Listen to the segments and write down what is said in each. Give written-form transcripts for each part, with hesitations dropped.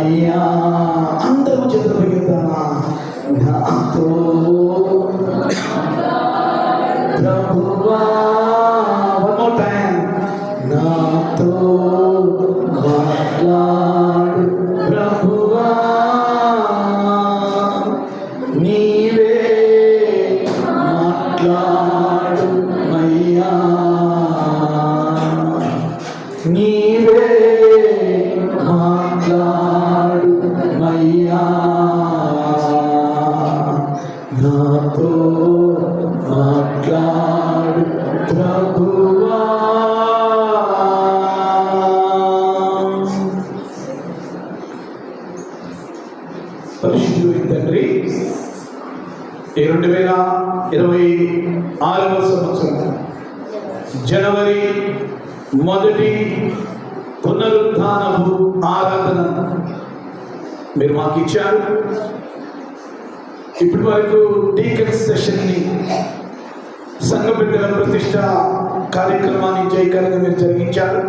అయ్యా. అందరూ చేతులు పెడతామా? నాతో ప్రభువా, one more time, నాతో మాట్లాడు ప్రభువా, నీవే మాట్లాడు అయ్యా, నీవే మాట్లాడు అయ్యా, నాతో మాట్లాడు ప్రభువా. పరిశుద్ధుడైన తండ్రి, ఈ 2026వ సంవత్సరం జనవరి 1 పునరుద్ధానపు ఆరాధన మీరు మాకు ఇచ్చారు. ఇప్పటి వరకు డీకన్ సెషన్ని, సంఘ బిడ్డల ప్రతిష్ట కార్యక్రమాన్ని జయకరంగా మీరు జరిగించారు.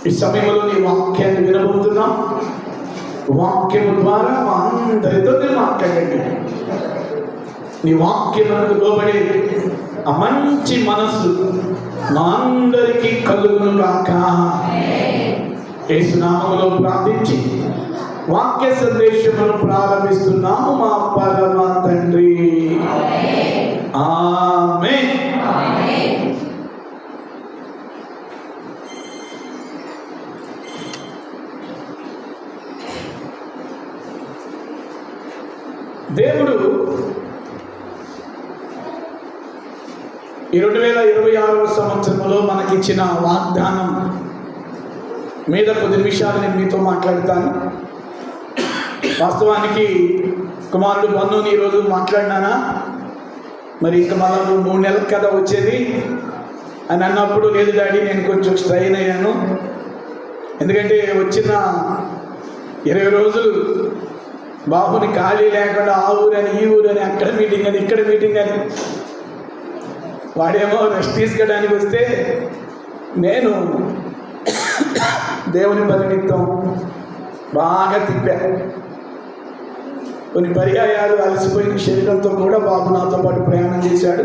ఈ సమయంలో నీ వాక్యాన్ని వినబోతున్నాం. వాక్యం ద్వారా మా అందరితో మాట్లాడండి. నీ వాక్యములకు లోబడి ఆ మంచి మనస్సు మా అందరికీ కలుగును గాక. యేసు నామములో ప్రార్థించి వాక్య సందేశమును ప్రారంభిస్తున్నాము మా పరమ తండ్రి. ఆమేన్. దేవుడు ఈ 2026వ సంవత్సరంలో మనకిచ్చిన వాగ్దానం మీద కొద్ది నిమిషాలు నేను మీతో మాట్లాడతాను. వాస్తవానికి కుమారుడు బన్నుని ఈరోజు మాట్లాడినానా, మరి ఇంకా మళ్ళీ 3 నెలలకు కదా వచ్చేది అని అన్నప్పుడు, లేదు డాడీ నేను కొంచెం స్ట్రైన్ అయ్యాను, ఎందుకంటే వచ్చిన 20 రోజులు బాబుని ఖాళీ లేకుండా ఆ ఊరని ఈ ఊరని అక్కడ మీటింగ్ అని ఇక్కడ మీటింగ్ అని, వాడేమో రెస్ట్ తీసుకోవడానికి వస్తే నేను దేవుని పరినిమిత్తం బాగా తిప్పా. కొన్ని పర్యాయాలు అలసిపోయిన శరీరంతో కూడా బాబు నాతో పాటు ప్రయాణం చేశాడు.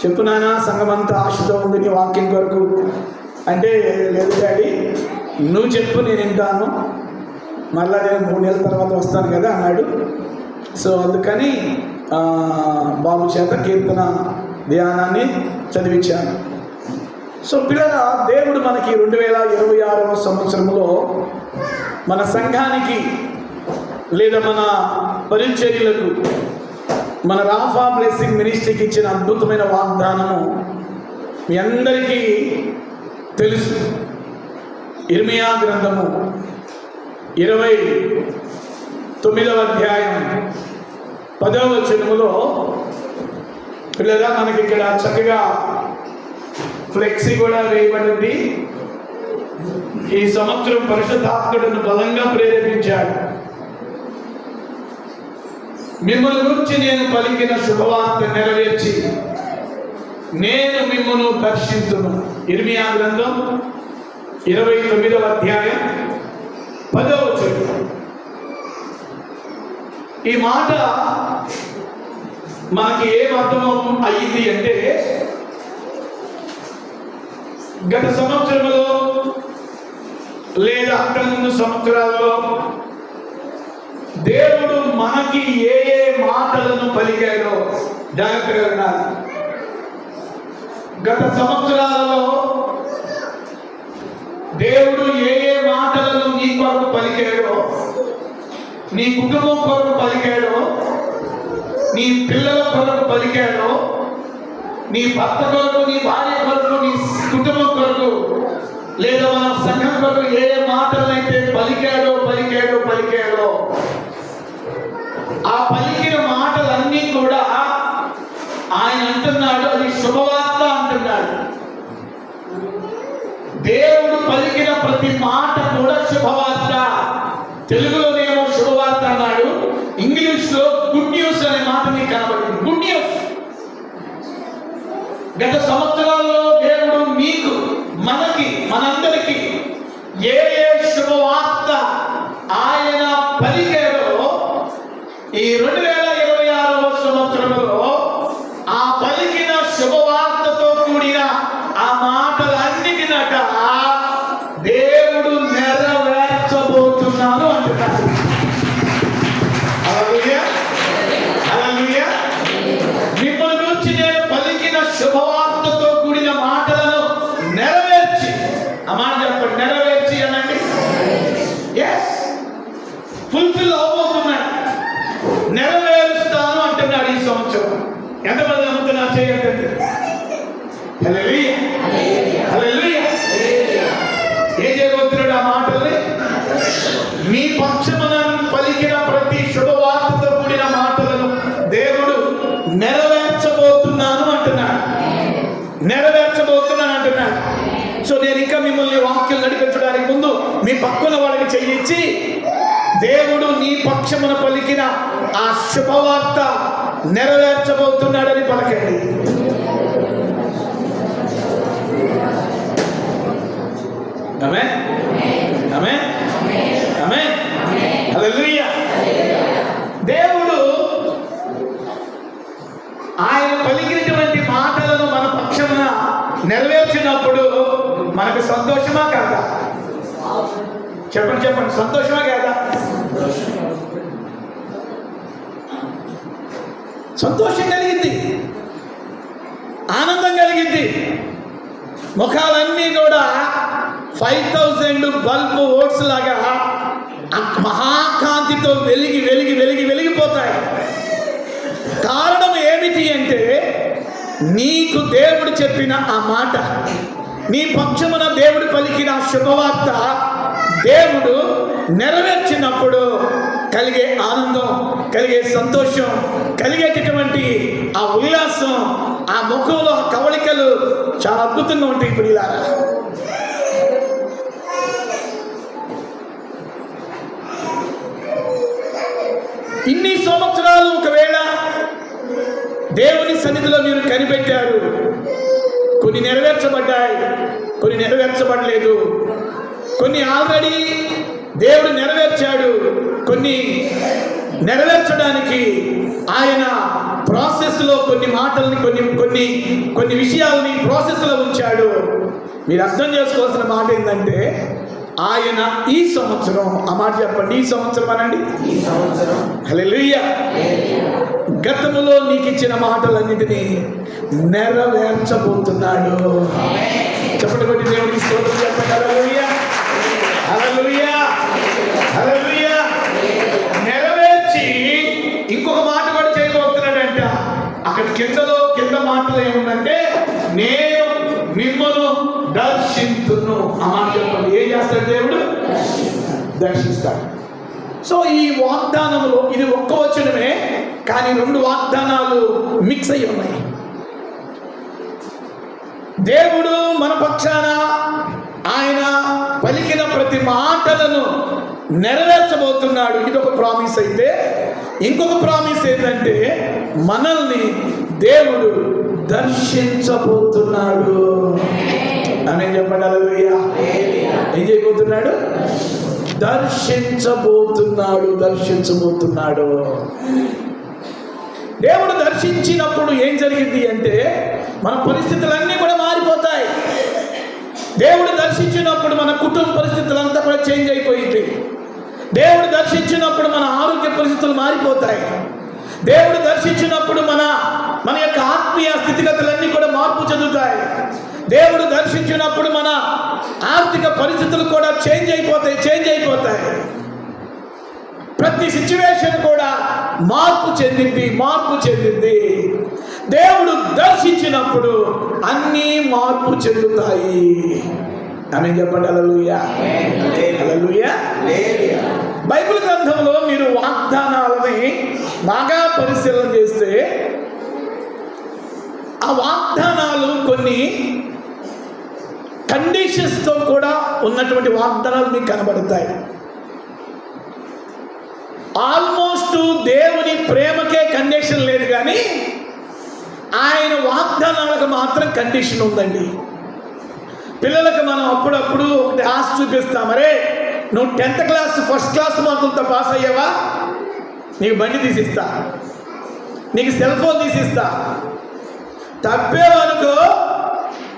చెప్పునానా సంఘమంతా ఆశతో ఉంది నీ వాక్యం కొరకు అంటే, లేదు డాడీ నువ్వు చెప్పు నేను వింటాను, మళ్ళా నేను 3 నెలల తర్వాత వస్తాను కదా అన్నాడు. సో అందుకని బాబు చేత కీర్తన ధ్యానాన్ని చదివించాను. సో పిల్లల, దేవుడు మనకి 2026వ సంవత్సరంలో మన సంఘానికి లేదా మన పరిచర్యలకు మన రాఫా బ్లెస్సింగ్ మినిస్ట్రీకి ఇచ్చిన అద్భుతమైన వాగ్దానము మీ అందరికీ తెలుసు. ఇర్మియా గ్రంథము 29వ అధ్యాయం 10వ వచనములో పిల్లగా మనకి ఇక్కడ చక్కగా ఫ్లెక్సీ కూడా వేయబడింది. ఈ సంవత్సరం పరిశుద్ధాత్ముడును బలంగా ప్రేరేపించాడు. మిమ్మల్ని గురించి నేను పలికిన శుభవార్త నెరవేర్చి నేను మిమ్మల్ని దర్శించును. ఇర్మియా గ్రంథం 29వ అధ్యాయం 10వ వచనం. ఈ మాట మనకి ఏం అర్థం అయ్యింది అంటే, గత సంవత్సరంలో లేదా అంతకుముందు సంవత్సరాల్లో దేవుడు మనకి ఏ ఏ మాటలను పలికాడో జాగ్రత్తగా వినాలి. గత సంవత్సరాలలో దేవుడు ఏ ఏ మాటలను నీ కొరకు పలికాడో, నీ కుటుంబం కొరకు పలికాడో, నీ పిల్లల కొరకు పలికాడో, నీ భర్త కొరకు, నీ భార్య కొరకు, నీ కుటుంబం కొరకు లేదా మన సంఘం కొరకు ఏ ఏ మాటలైతే పలికాడో ఆ పలికిన మాటలన్నీ కూడా ఆయన అంటున్నాడు, అది శుభవార్త అంటున్నాడు. దేవుడు పలికిన ప్రతి మాట కూడా శుభవార్త. తెలుగులోనేమో శుభవార్త అన్నాడు, ఇంగ్లీష్లో గుడ్ న్యూస్ అనే మాట మీకు కనబడింది. Good news. గత సంవత్సరాల్లో దేవుడు మీకు, మనకి, మనందరికీ ఏ ఏ శుభవార్త నెరవేర్చబోతున్నాను అంటున్నాడు. హల్లెలూయా, హల్లెలూయా. మిమ్మల్ని గురించి నేను పలికిన శుభవార్తతో కూడిన మాటలను నెరవేర్చి, ఆ మాట చెప్పండి, నెరవేర్చి అనండి. ఎస్, ఫుల్ఫిల్ అవబోతున్నాయి, నెరవేరుస్తాను అంటున్నాడు ఈ సంవత్సరం. ఎంతమంది నమ్ముతున్నారు? చేయకండి. హల్లెలూయా, హల్లెలూయా. ఏం చేయబోతున్నాడు ఆ మాటల్ని? మీ పక్షమున పలికిన ప్రతి శుభవార్తతో కూడిన మాటలను దేవుడు నెరవేర్చబోతున్నాను అంటున్నాడు. నెరవేర్చబోతున్నాను అంటున్నాడు. సో నేను ఇంకా మిమ్మల్ని వాక్యం నడిపించడానికి ముందు మీ పక్కన వాళ్ళకి చెయ్యించి, దేవుడు నీ పక్షమున పలికిన ఆ శుభవార్త నెరవేర్చబోతున్నాడని పలకండి. ఆమేన్, ఆమేన్, ఆమేన్, హల్లెలూయా. దేవుడు ఆయన పలికినటువంటి మాటలను మన పక్షమున నెరవేర్చినప్పుడు మనకు సంతోషమా కాదా? చెప్పండి, చెప్పండి, సంతోషమా కాదా? సంతోషం కలిగింది, ఆనందం కలిగింది. ముఖాలన్నీ కూడా 5000 బల్బ్ ఓట్స్ లాగా మహాకాంతితో వెలిగి వెలిగి వెలిగి వెలిగిపోతాయి. కారణం ఏమిటి అంటే, నీకు దేవుడు చెప్పిన ఆ మాట, నీ పక్షమున దేవుడు పలికిన శుభవార్త దేవుడు నెరవేర్చినప్పుడు కలిగే ఆనందం, కలిగే సంతోషం, కలిగేటటువంటి ఆ ఉల్లాసం, ఆ ముఖంలో కవళికలు చాలా అద్భుతంగా ఉంటాయి. ఇప్పుడు ఇలా ఇన్ని సంవత్సరాలు ఒకవేళ దేవుని సన్నిధిలో మీరు కనిపెట్టారు, కొన్ని నెరవేర్చబడ్డాయి, కొన్ని నెరవేర్చబడలేదు, కొన్ని ఆల్రెడీ దేవుడు నెరవేర్చాడు, కొన్ని నెరవేర్చడానికి ఆయన ప్రాసెస్లో కొన్ని మాటల్ని కొన్ని విషయాలని ప్రాసెస్లో ఉంచాడు. మీరు అర్థం చేసుకోవాల్సిన మాట ఏంటంటే, ఆయన ఈ సంవత్సరం, ఆ మాట చెప్పండి, ఈ సంవత్సరం అనండి, ఈ సంవత్సరం, హల్లెలూయా, గతములో నీకు ఇచ్చిన మాటలన్నిటినీ నెరవేర్చబోతున్నాడు. చెప్పండి, కొట్టి దేవుడికి స్తోత్రం చెప్పండి. హల్లెలూయా, హల్లెలూయా, హల్లెలూయా. నెరవేర్చి ఇంకొక మాట కూడా చేయబోతున్నాడంట. అక్కడ కింద మాటలు ఏముందంటే, నేను మిమ్మల్ని దర్శించును. ఆ మాట చెప్పండి. ఏం చేస్తాడు దేవుడు? దర్శిస్తాడు. సో ఈ వాగ్దానంలో ఇది ఒక్క వచనమే, కానీ 2 వాగ్దానాలు మిక్స్ అయ్యి ఉన్నాయి. దేవుడు మన పక్షాన ఆయన పలికిన ప్రతి మాటలను నెరవేర్చబోతున్నాడు. ఇది ఒక ప్రామిస్ అయితే, ఇంకొక ప్రామిస్ ఏంటంటే, మనల్ని దేవుడు దర్శించబోతున్నాడు. అని చెప్పండి. హల్లెలూయా. ఏం చేయబోతున్నాడు? దర్శించబోతున్నాడు, దర్శించబోతున్నాడు. దేవుడు దర్శించినప్పుడు ఏం జరిగింది అంటే, మన పరిస్థితులన్నీ కూడా మారిపోతాయి. దేవుడు దర్శించినప్పుడు మన కుటుంబ పరిస్థితులంతా కూడా చేంజ్ అయిపోయింది. దేవుడు దర్శించినప్పుడు మన ఆరోగ్య పరిస్థితులు మారిపోతాయి. దేవుడు దర్శించినప్పుడు మన యొక్క ఆత్మీయ స్థితిగతులన్నీ కూడా మార్పు చెందుతాయి. దేవుడు దర్శించినప్పుడు మన ఆర్థిక పరిస్థితులు కూడా చేంజ్ అయిపోతాయి. ప్రతి సిచ్యువేషన్ కూడా మార్పు చెందింది. దేవుడు దర్శించినప్పుడు అన్నీ మార్పు చెందుతాయి. అని చెప్పండి. హల్లెలూయా, హల్లెలూయా. బైబిల్ గ్రంథంలో మీరు వాగ్దానాలని బాగా పరిశీలన చేస్తే, ఆ వాగ్దానాలు కొన్ని కండిషన్స్తో కూడా ఉన్నటువంటి వాగ్దానాలు మీకు కనబడతాయి. ఆల్మోస్ట్ దేవుని ప్రేమకే కండిషన్ లేదు, కానీ ఆయన వాగ్దానాలకు మాత్రం కండిషన్ ఉందండి. పిల్లలకు మనం అప్పుడప్పుడు ఒకటి ఆశ చూపిస్తాం, మరే నువ్వు 10th క్లాస్ ఫస్ట్ క్లాస్ మార్కులతో పాస్ అయ్యావా, నీకు బండి తీసిస్తా, నీకు సెల్ ఫోన్ తీసిస్తా, తప్పేవనుకో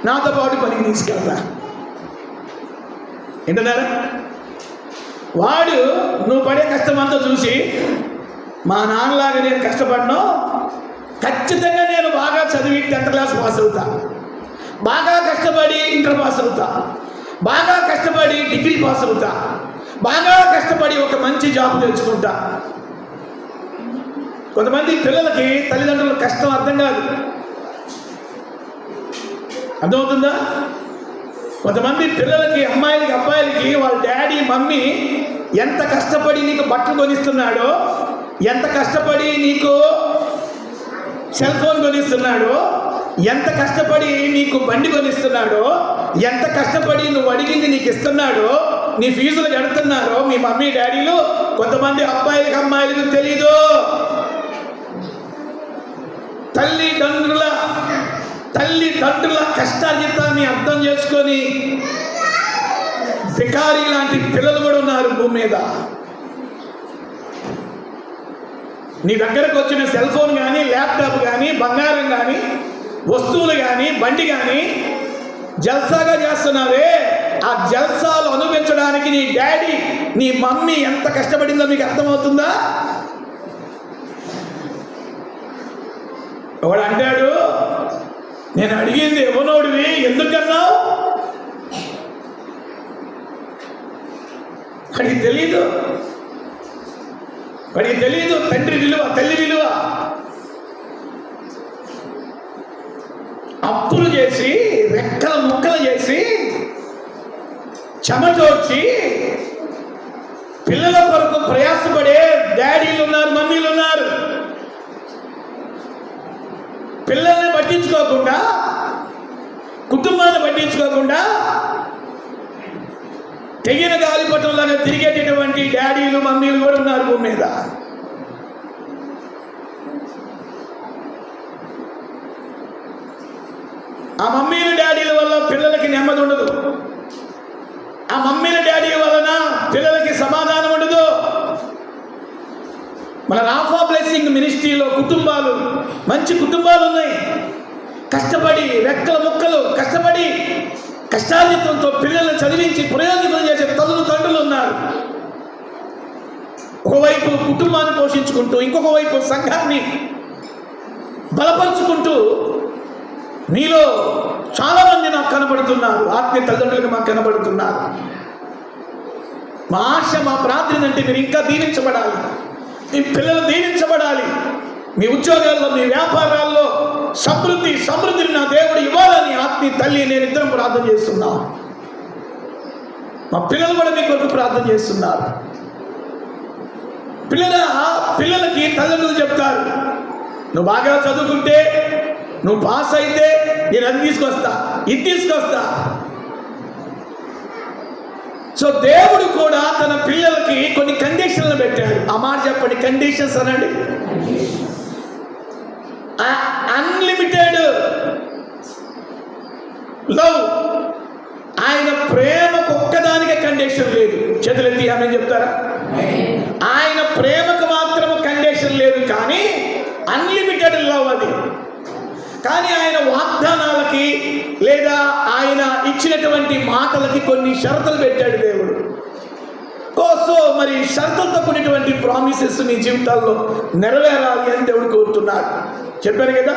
నాతో పాటు పనికి తీసుకెళ్తా. ఏంటన్నారా? వాడు నువ్వు పడే కష్టం అంతా చూసి మా నాన్నలాగా నేను కష్టపడను, ఖచ్చితంగా నేను బాగా చదివి 10th క్లాస్ పాస్ అవుతా, బాగా కష్టపడి ఇంటర్ పాస్ అవుతా, బాగా కష్టపడి డిగ్రీ పాస్ అవుతా, బాగా కష్టపడి ఒక మంచి జాబ్ తెచ్చుకుంటా. కొంతమంది పిల్లలకి తల్లిదండ్రుల కష్టం అర్థం కాదు, అర్థమవుతుందా? కొంతమంది పిల్లలకి, అమ్మాయిలకి అబ్బాయిలకి వాళ్ళ డాడీ మమ్మీ ఎంత కష్టపడి నీకు బట్టలు కొనిస్తున్నాడో, ఎంత కష్టపడి నీకు సెల్ ఫోన్ కొనిస్తున్నాడో, ఎంత కష్టపడి నీకు బండి కొనిస్తున్నాడో, ఎంత కష్టపడి నువ్వు అడిగింది నీకు ఇస్తున్నాడో, నీ ఫీజులు కడుతున్నారో మీ మమ్మీ డాడీలు, కొంతమంది అబ్బాయిలకి అమ్మాయిలకు తెలీదు. తల్లిదండ్రుల కష్టార్జితాన్ని అర్థం చేసుకొని బికారీ లాంటి పిల్లలు కూడా ఉన్నారు భూమి మీద. నీ దగ్గరకు వచ్చిన సెల్ ఫోన్ కానీ, ల్యాప్టాప్ కానీ, బంగారం కానీ, వస్తువులు కానీ, బండి కానీ జల్సాగా చేస్తున్నావే, ఆ జల్సాలు అనుభవించడానికి నీ డాడీ, నీ మమ్మీ ఎంత కష్టపడిందో మీకు అర్థమవుతుందా? వాడు అంటాడు, నేను అడిగింది ఎవనోడివి, ఎందుకన్నావు? వాడికి తెలీదు తండ్రి విలువ, తల్లి విలువ. అప్పులు చేసి, రెక్కల ముక్కలు చేసి, చెమటోడ్చి పిల్లల కొరకు ప్రయాసపడే డాడీలు ఉన్నారు, మమ్మీలు ఉన్నారు. పిల్లల్ని పట్టించుకోకుండా, కుటుంబాన్ని పట్టించుకోకుండా తెగిన గాలిపటంలాగా తిరిగేటటువంటి డాడీలు మమ్మీలు కూడా ఉన్నారు భూమి మీద. ఆ మమ్మీలు డాడీల వల్ల పిల్లలకి నెమ్మది ఉండదు, ఆ మమ్మీల డాడీ వలన పిల్లలకి సమాధానం ఉండదు. మన రాఫా బ్లెస్సింగ్ మినిస్ట్రీలో కుటుంబాలు, మంచి కుటుంబాలు ఉన్నాయి. కష్టపడి రెక్కల ముక్కలు కష్టపడి కష్టార్జితంతో పిల్లల్ని చదివించి ప్రయోజనం చేసే తండ్రులు ఉన్నారు. ఒకవైపు కుటుంబాన్ని పోషించుకుంటూ, ఇంకొక వైపు సంఘాన్ని బలపరుచుకుంటూ మీలో చాలామంది నాకు కనబడుతున్నారు, ఆత్మీయ తల్లిదండ్రులకు మాకు కనబడుతున్నారు. మా ఆశ, మా ప్రార్థన అంటే మీరు ఇంకా దీవించబడాలి, మీ పిల్లలు దీవించబడాలి, మీ ఉద్యోగాల్లో, మీ వ్యాపారాల్లో సమృద్ధిని నా దేవుడు ఇవ్వాలని ఆత్మీయ తల్లి నేను ఇద్దరం ప్రార్థన చేస్తున్నాం. మా పిల్లలు కూడా మీ కొరకు ప్రార్థన చేస్తున్నారు. పిల్లలకి తల్లిదండ్రులు చెప్తారు, నువ్వు బాగా చదువుకుంటే, నువ్వు పాస్ అయితే నేను అది తీసుకొస్తా, ఇది తీసుకొస్తా. సో దేవుడు కూడా తన పిల్లలకి కొన్ని కండిషన్లు పెట్టాడు. ఆ మాట చెప్పండి, కండిషన్స్ అనండి. Unlimited love. ఆయన ప్రేమకు ఒక్కదానికే కండిషన్ లేదు. చేతులెత్తి ఆమె చెప్తారా? ఆయన ప్రేమకు మాత్రం కండిషన్ లేదు, కానీ అన్లిమిటెడ్ లవ్ అది. కానీ ఆయన వాగ్దానాలకి లేదా ఆయన ఇచ్చినటువంటి మాటలకి కొన్ని షరతులు పెట్టాడు దేవుడు. సో మరి షరతులతో కూడినటువంటి ప్రామిసెస్ మీ జీవితాల్లో నెరవేరాలి అని దేవుడు కోరుతున్నాడు. చెప్పారు కదా,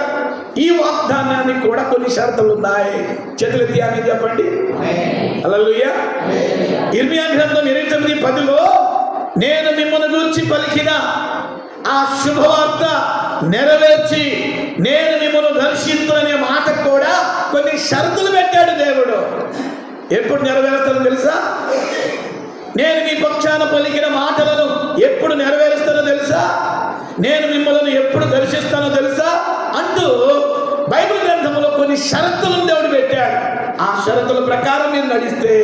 ఈ వాగ్దానానికి కూడా కొన్ని షరతులు ఉన్నాయి. చేతులెత్తి అని చెప్పండి. హల్లెలూయా. ఇర్మియా గ్రంథం 29:10లో నేను మిమ్మల్ని గురించి పలికిన ఆ శుభవార్త నెరవేర్చి నేను మిమ్మల్ని దర్శించుననే మాట కూడా కొన్ని షరతులు పెట్టాడు దేవుడు. ఎప్పుడు నెరవేరుస్తానో తెలుసా? నేను మీ పక్షాన పలికిన మాటలను ఎప్పుడు నెరవేరుస్తానో తెలుసా? నేను మిమ్మల్ని ఎప్పుడు దర్శిస్తానో తెలుసా అంటూ బైబిల్ గ్రంథంలో కొన్ని షరతులను దేవుడు పెట్టాడు. ఆ షరతుల ప్రకారం మీరు నడిస్తే,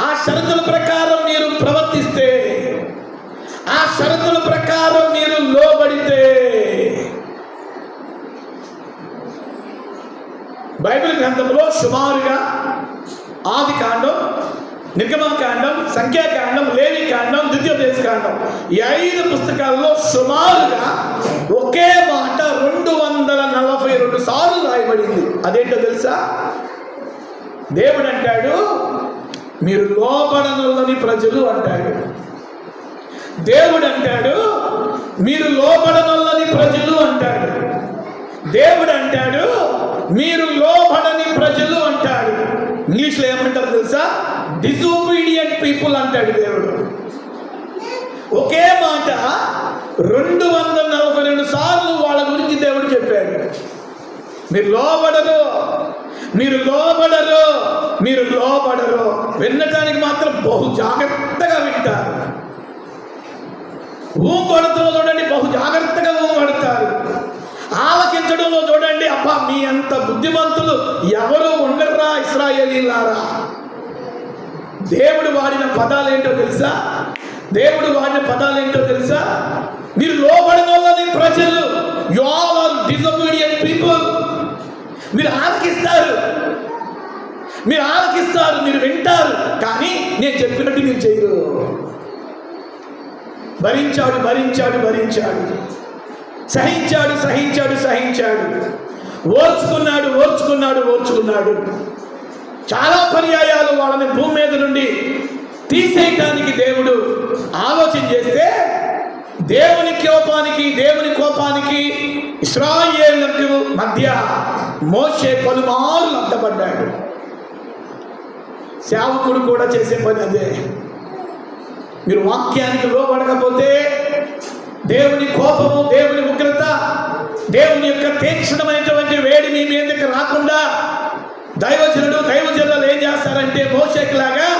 ఆ షరతుల ప్రకారం మీరు ప్రవర్తిస్తే, ఆ షరతుల ప్రకారం మీరు లోబడితే, బైబిల్ గ్రంథంలో సుమారుగా ఆదికాండం, నిర్గమకాండం, సంఖ్యాకాండం, లేవికాండం, ద్వితీయోపదేశకాండం, ఈ 5 పుస్తకాల్లో సుమారుగా ఒకే మాట 242 సార్లు రాయబడింది. అదేంటో తెలుసా? దేవుడు అంటాడు, మీరు లోబడనొల్లని ప్రజలు అంటాడు. దేవుడు అంటాడు మీరు లోబడనొల్లని ప్రజలు అంటాడు. దేవుడు అంటాడు మీరు లోబడని ప్రజలు అంటాడు. ఇంగ్లీష్లో ఏమంటారు తెలుసా? డిసోబీడియంట్ పీపుల్ అంటాడు దేవుడు. ఒకే మాట 242 సార్లు వాళ్ళ గురించి దేవుడు చెప్పాడు. మీరు లోబడరు, మీరు లోబడరు, మీరు లోబడరు. వినటానికి మాత్రం బహు జాగ్రత్తగా వింటారు. ఊంకొడతలో చూడండి, బహు జాగ్రత్తగా ఊంకొడతారు. ఆలకించడంలో చూడండి, అబ్బా మీ అంత బుద్ధిమంతులు ఎవరు ఉండర్రా ఇశ్రాయేలీలారా. దేవుడు వాడిన పదాలు ఏంటో తెలుసా? దేవుడు వాడిన పదాలు ఏంటో తెలుసా? మీరు లోబడనొల్లని ప్రజలు. You all are disobedient people. మీరు ఆలకిస్తారు, మీరు ఆలకిస్తారు, మీరు వింటారు, కానీ నేను చెప్పినట్టు మీరు చేయరు. భరించాడు భరించాడు భరించాడు, సహించాడు సహించాడు సహించాడు, ఓర్చుకున్నాడు ఓర్చుకున్నాడు ఓర్చుకున్నాడు. చాలా పర్యాయాలు వాళ్ళని భూమి మీద నుండి తీసేయటానికి దేవుడు ఆలోచన చేస్తే దేవుని కోపానికి ఇశ్రాయేలుకు మధ్య మోషే పలుమార్లు అడ్డపడ్డాడు. సేవకుడు కూడా చేసే పని అదే. మీరు వాక్యానికి లోబడకపోతే దేవుని కోపము, దేవుని ఉగ్రత, దేవుని యొక్క తీక్షణమైనటువంటి వేడి మీ మీదకి రాకుండా దైవజనులు ఏం చేస్తారంటే మోషేకిలాగా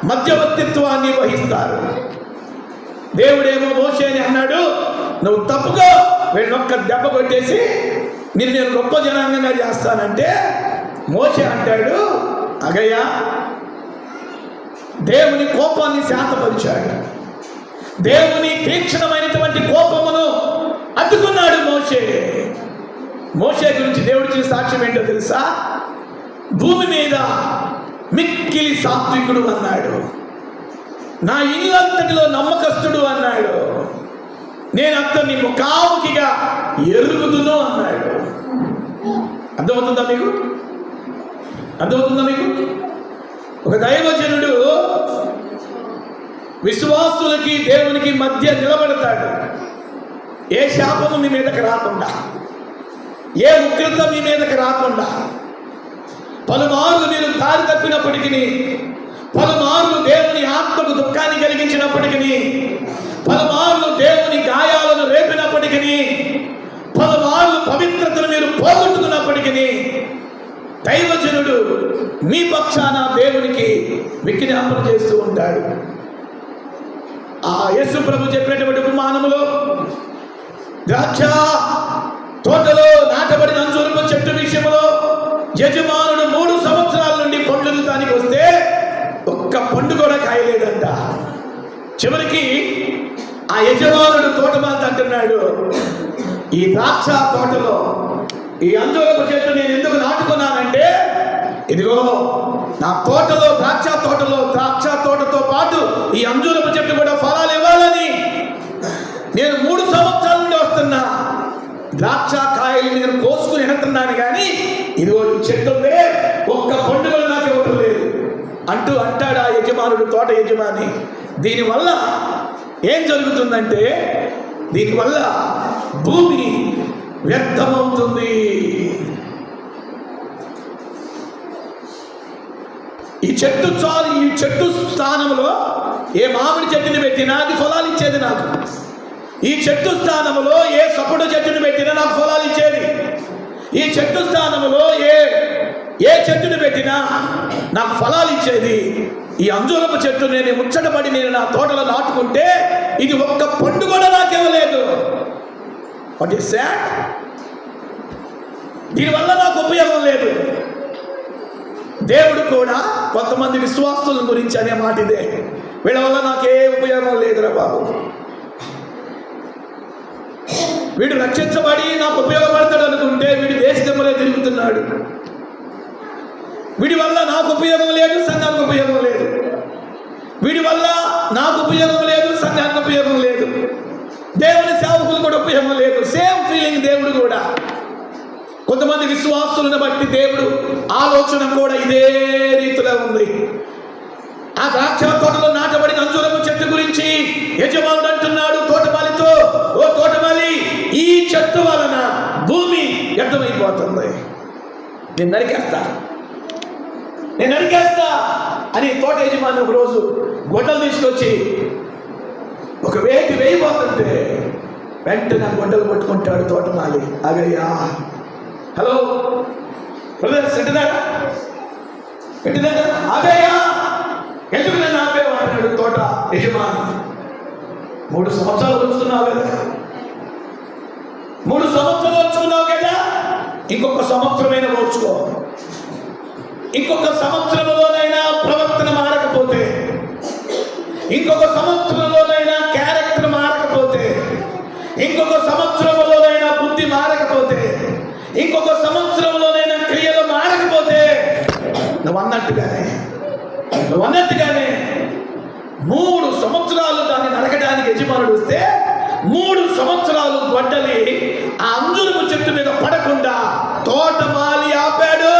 మధ్యవర్తిత్వాన్ని వహిస్తారు. దేవుడేమో మోషేని అన్నాడు, నువ్వు తప్పుగా వీళ్ళొక్క దెబ్బ కొట్టేసి నేను గొప్ప జనాంగంగా చేస్తానంటే మోషే అంటాడు, అగయ్యా దేవుని కోపాన్ని శాంతపరిచాడు, దేవుని తీక్షణమైనటువంటి కోపమును అడ్డుకున్నాడు మోషే. మోషే గురించి దేవుడి చేసిన సాక్ష్యం ఏంటో తెలుసా? భూమి మీద మిక్కిలి సాత్వికుడు అన్నాడు, నా ఇల్లంతటిలో నమ్మకస్తుడు అన్నాడు, నేను అతన్ని ముఖాముఖిగా ఎరుగుదును అన్నాడు. అర్థమవుతుందా మీకు? అర్థమవుతుందా మీకు? ఒక దైవజనుడు విశ్వాసులకి దేవునికి మధ్య నిలబడతాడు. ఏ శాపము మీ మీదకి రాకుండా, ఏ ఉగ్రత మీ మీదకి రాకుండా. పలుమార్లు మీరు దారి తప్పినప్పటికీ, పలుమార్లు దేవుని ఆత్మకు దుఃఖాన్ని కలిగించినప్పటికీ, పలుమార్లు దేవుని గాయాలను రేపినప్పటికీ, పలుమార్లు పవిత్రతను మీరు పోగొట్టుకున్నప్పటికీ దైవజనుడు మీ పక్షాన దేవునికి విజ్ఞాపన చేస్తూ ఉంటాడు. ఆ యేసు ప్రభు చెప్పినటువంటి ఉపమానములో ద్రాక్ష తోటలో నాటబడిన అంజూరపు చెట్టు విషయంలో యజమానుడు 3 సంవత్సరాల నుండి పండ్లు దానికి వస్తే ఒక్క పండు కూడా కాయలేదంట. చివరికి ఆ యజమానుడు తోటమాలి అంటున్నాడు, ఈ ద్రాక్ష తోటలో ఈ అంజూరపు చెట్టు నేను ఎందుకు నాటుకున్నానంటే, ఇదిగో నా తోటలో ద్రాక్ష తోటతో పాటు ఈ అంజూరపు చెట్టు కూడా ఫలాలు ఇవ్వాలని నేను 3 సంవత్సరాల నుండి వస్తున్నా. ద్రాక్ష కాయలు నేను కోసుకుని వెళ్తున్నాను, కానీ ఇదిగో ఈ చెట్టు ఒక్క పండు కూడా నాకు ఇవ్వటం లేదు అంటాడు ఆ యజమానుడు, తోట యజమాని. దీనివల్ల ఏం జరుగుతుందంటే, దీనివల్ల భూమి వ్యర్థమవుతుంది. ఈ చెట్టు స్థానంలో ఏ మామిడి చెట్టుని పెట్టినా అది ఫలాలు ఇచ్చేది నాకు. ఈ చెట్టు స్థానంలో ఏ సపోటా చెట్టుని పెట్టినా నాకు ఫలాలు ఇచ్చేది. ఈ చెట్టు స్థానంలో ఏ చెట్టుని పెట్టినా నాకు ఫలాలు ఇచ్చేది. ఈ అంజూరపు చెట్టు నేను ముచ్చటపడి నేను నా తోటలో నాటుకుంటే ఇది ఒక్క పండు కూడా నాకు ఇవ్వలేదు. What is sad? దీనివల్ల నాకు ఉపయోగం లేదు. దేవుడు కూడా కొంతమంది విశ్వాసుల గురించి అనే మాట ఇదే, వీళ్ళ వల్ల నాకే ఉపయోగం లేదురా బాబు, వీడు రక్షించబడి నాకు ఉపయోగపడతాడు అనుకుంటే వీడు దేశంలో తిరుగుతున్నాడు, వీడి వల్ల నాకు ఉపయోగం లేదు, సంఘానికి ఉపయోగం లేదు, వీడి వల్ల నాకు ఉపయోగం లేదు, సంఘానికి ఉపయోగం లేదు, దేవుని సేవకులు కూడా ఉపయోగం లేదు. సేమ్ ఫీలింగ్ దేవుడు కూడా. కొంతమంది విశ్వాసులను బట్టి దేవుడు ఆలోచన కూడా ఇదే రీతిలో ఉంది. ఆ ద్రాక్ష తోటలో నాటబడిన అంజూరపు చెట్టు గురించి యజమానుడు అంటున్నాడు తోటమాలితో, ఓ తోటమాలి, ఈ చెట్టు వలన భూమి వ్యర్థమైపోతుంది, నేను నరికేస్తా అని తోట యజమాని ఒక రోజు గొడ్డలు తీసుకొచ్చి ఒక వేటి వేయబోతుంటే వెంటనే గొడ్డలు పట్టుకుంటాడు తోటమాలి. అగయ్యా, హలో బ్రదర్స్, ఎంటున్నారా? అగయ్యా, ఎందుకు నన్ను ఆపేవా అంటున్నాడు తోట యజమాని. 3 సంవత్సరాలు ఉంచుకున్నావు కదా, 3 సంవత్సరాలు ఉంచుకున్నావు కదా, ఇంకొక సంవత్సరమైనా ఓర్చుకో. ఇంకొక సంవత్సరంలోనైనా ప్రవర్తన మారకపోతే, ఇంకొక సంవత్సరంలోనైనా క్యారెక్టర్ మారకపోతే, ఇంకొక సంవత్సరంలోనైనా బుద్ధి మారకపోతే, ఇంకొక సంవత్సరంలోనైనా క్రియలు మారకపోతే, నువ్వు అన్నట్టుగానే 3 సంవత్సరాలు దాన్ని నరకడానికి యజమానుడు వస్తే 3 సంవత్సరాలు గొడ్డలి ఆ అంజూరపు చెట్టు మీద పడకుండా తోటమాలి ఆపాడు.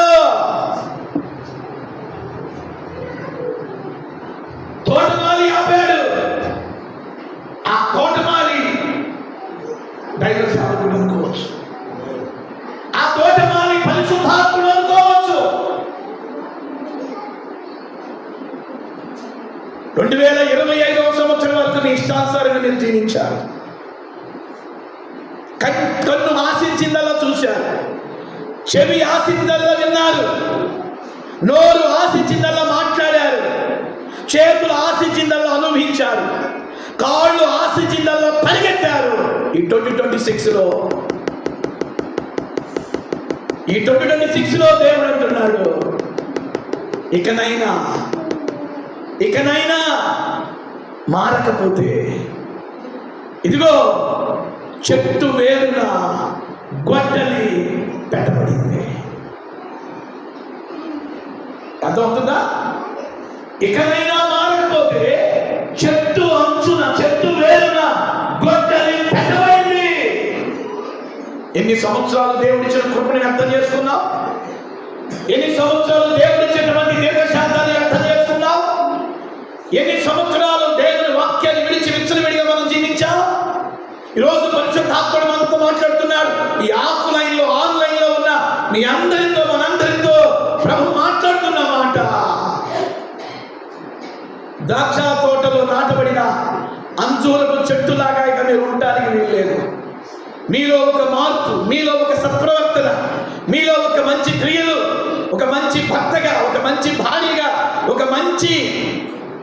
ఆ తోటమాలి దైవ సేవకుడు అనుకోవచ్చు, ఆ తోటమాలి పరిశుద్ధాత్ముడు అనుకోవచ్చు. 2025వ సంవత్సరం వరకు మీ ఇష్టానుసారంగా మీరు జీవించారు. కన్ను ఆశించిందల్లా చూశారు, చెవి ఆశించిందల్లా విన్నారు, నోరు ఆశించిందల్లా మాట్లాడారు, చేతులు ఆశించిందల్లా అనుభవించారు, కాళ్ళు ఆశించిందల్లా పరిగెత్తారు. ఈ 2026లో దేవుడు అంటున్నాడు, ఇకనైనా మారకపోతే ఇదిగో చెట్టు వేరున గొడ్డలి పెట్టబడింది. అర్థమవుతుందా? ఇకనైనా మారకపోతే చెట్టు అంచున, చెట్టు వేరున గొడ్డలి పెట్టబడింది. ఎన్ని సంవత్సరాలు దేవుడిచ్చిన కృపని అర్థం చేసుకున్నావు? ఎన్ని సంవత్సరాలు దేవుడిచ్చేటువంటి దీర్ఘశాంతాన్ని అర్థం చేసుకున్నావు? ఎన్ని సంవత్సరాలు దేవుని వాక్యాన్ని విడిచి విచ్చలవిడిగా మనం జీవించాం? ఈరోజు పరిశుద్ధాత్ముడు మనతో మాట్లాడుతున్నాడు. ఈ ఆఫ్లైన్లో ఆన్లైన్లో ఉన్న మీ అందరితో, మనందరితో ప్రభు మాట్లాడుతున్న మాట, ద్రాక్ష తోటలో నాటబడిన అంజూరపు చెట్టులాగా ఇక మీరు ఉండడానికి వీల్లేదు. మీలో ఒక మార్పు, మీలో ఒక సత్ప్రవర్తన, మీలో ఒక మంచి క్రియలు, ఒక మంచి భర్తగా, ఒక మంచి భార్యగా, ఒక మంచి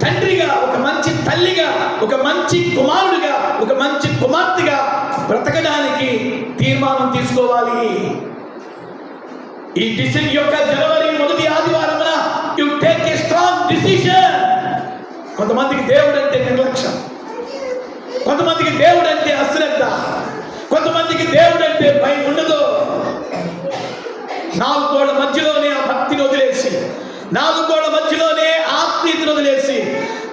తండ్రిగా, ఒక మంచి తల్లిగా, ఒక మంచి కుమారుడిగా, ఒక మంచి కుమార్తెగా బ్రతకడానికి తీర్మానం తీసుకోవాలి. ఈ జనవరి 1వ ఆదివారమున you take a strong decision. కొంతమందికి దేవుడు అంటే నిర్లక్ష్యం, కొంతమందికి దేవుడు అంటే అశ్రద్ధ, కొంతమందికి దేవుడు అంటే భయం ఉండదు. 4 గోడల మధ్యలోనే ఆ భక్తిని వదిలేసి, 4 గోడల మధ్యలోనే ఆత్మీయతను వదిలేసి,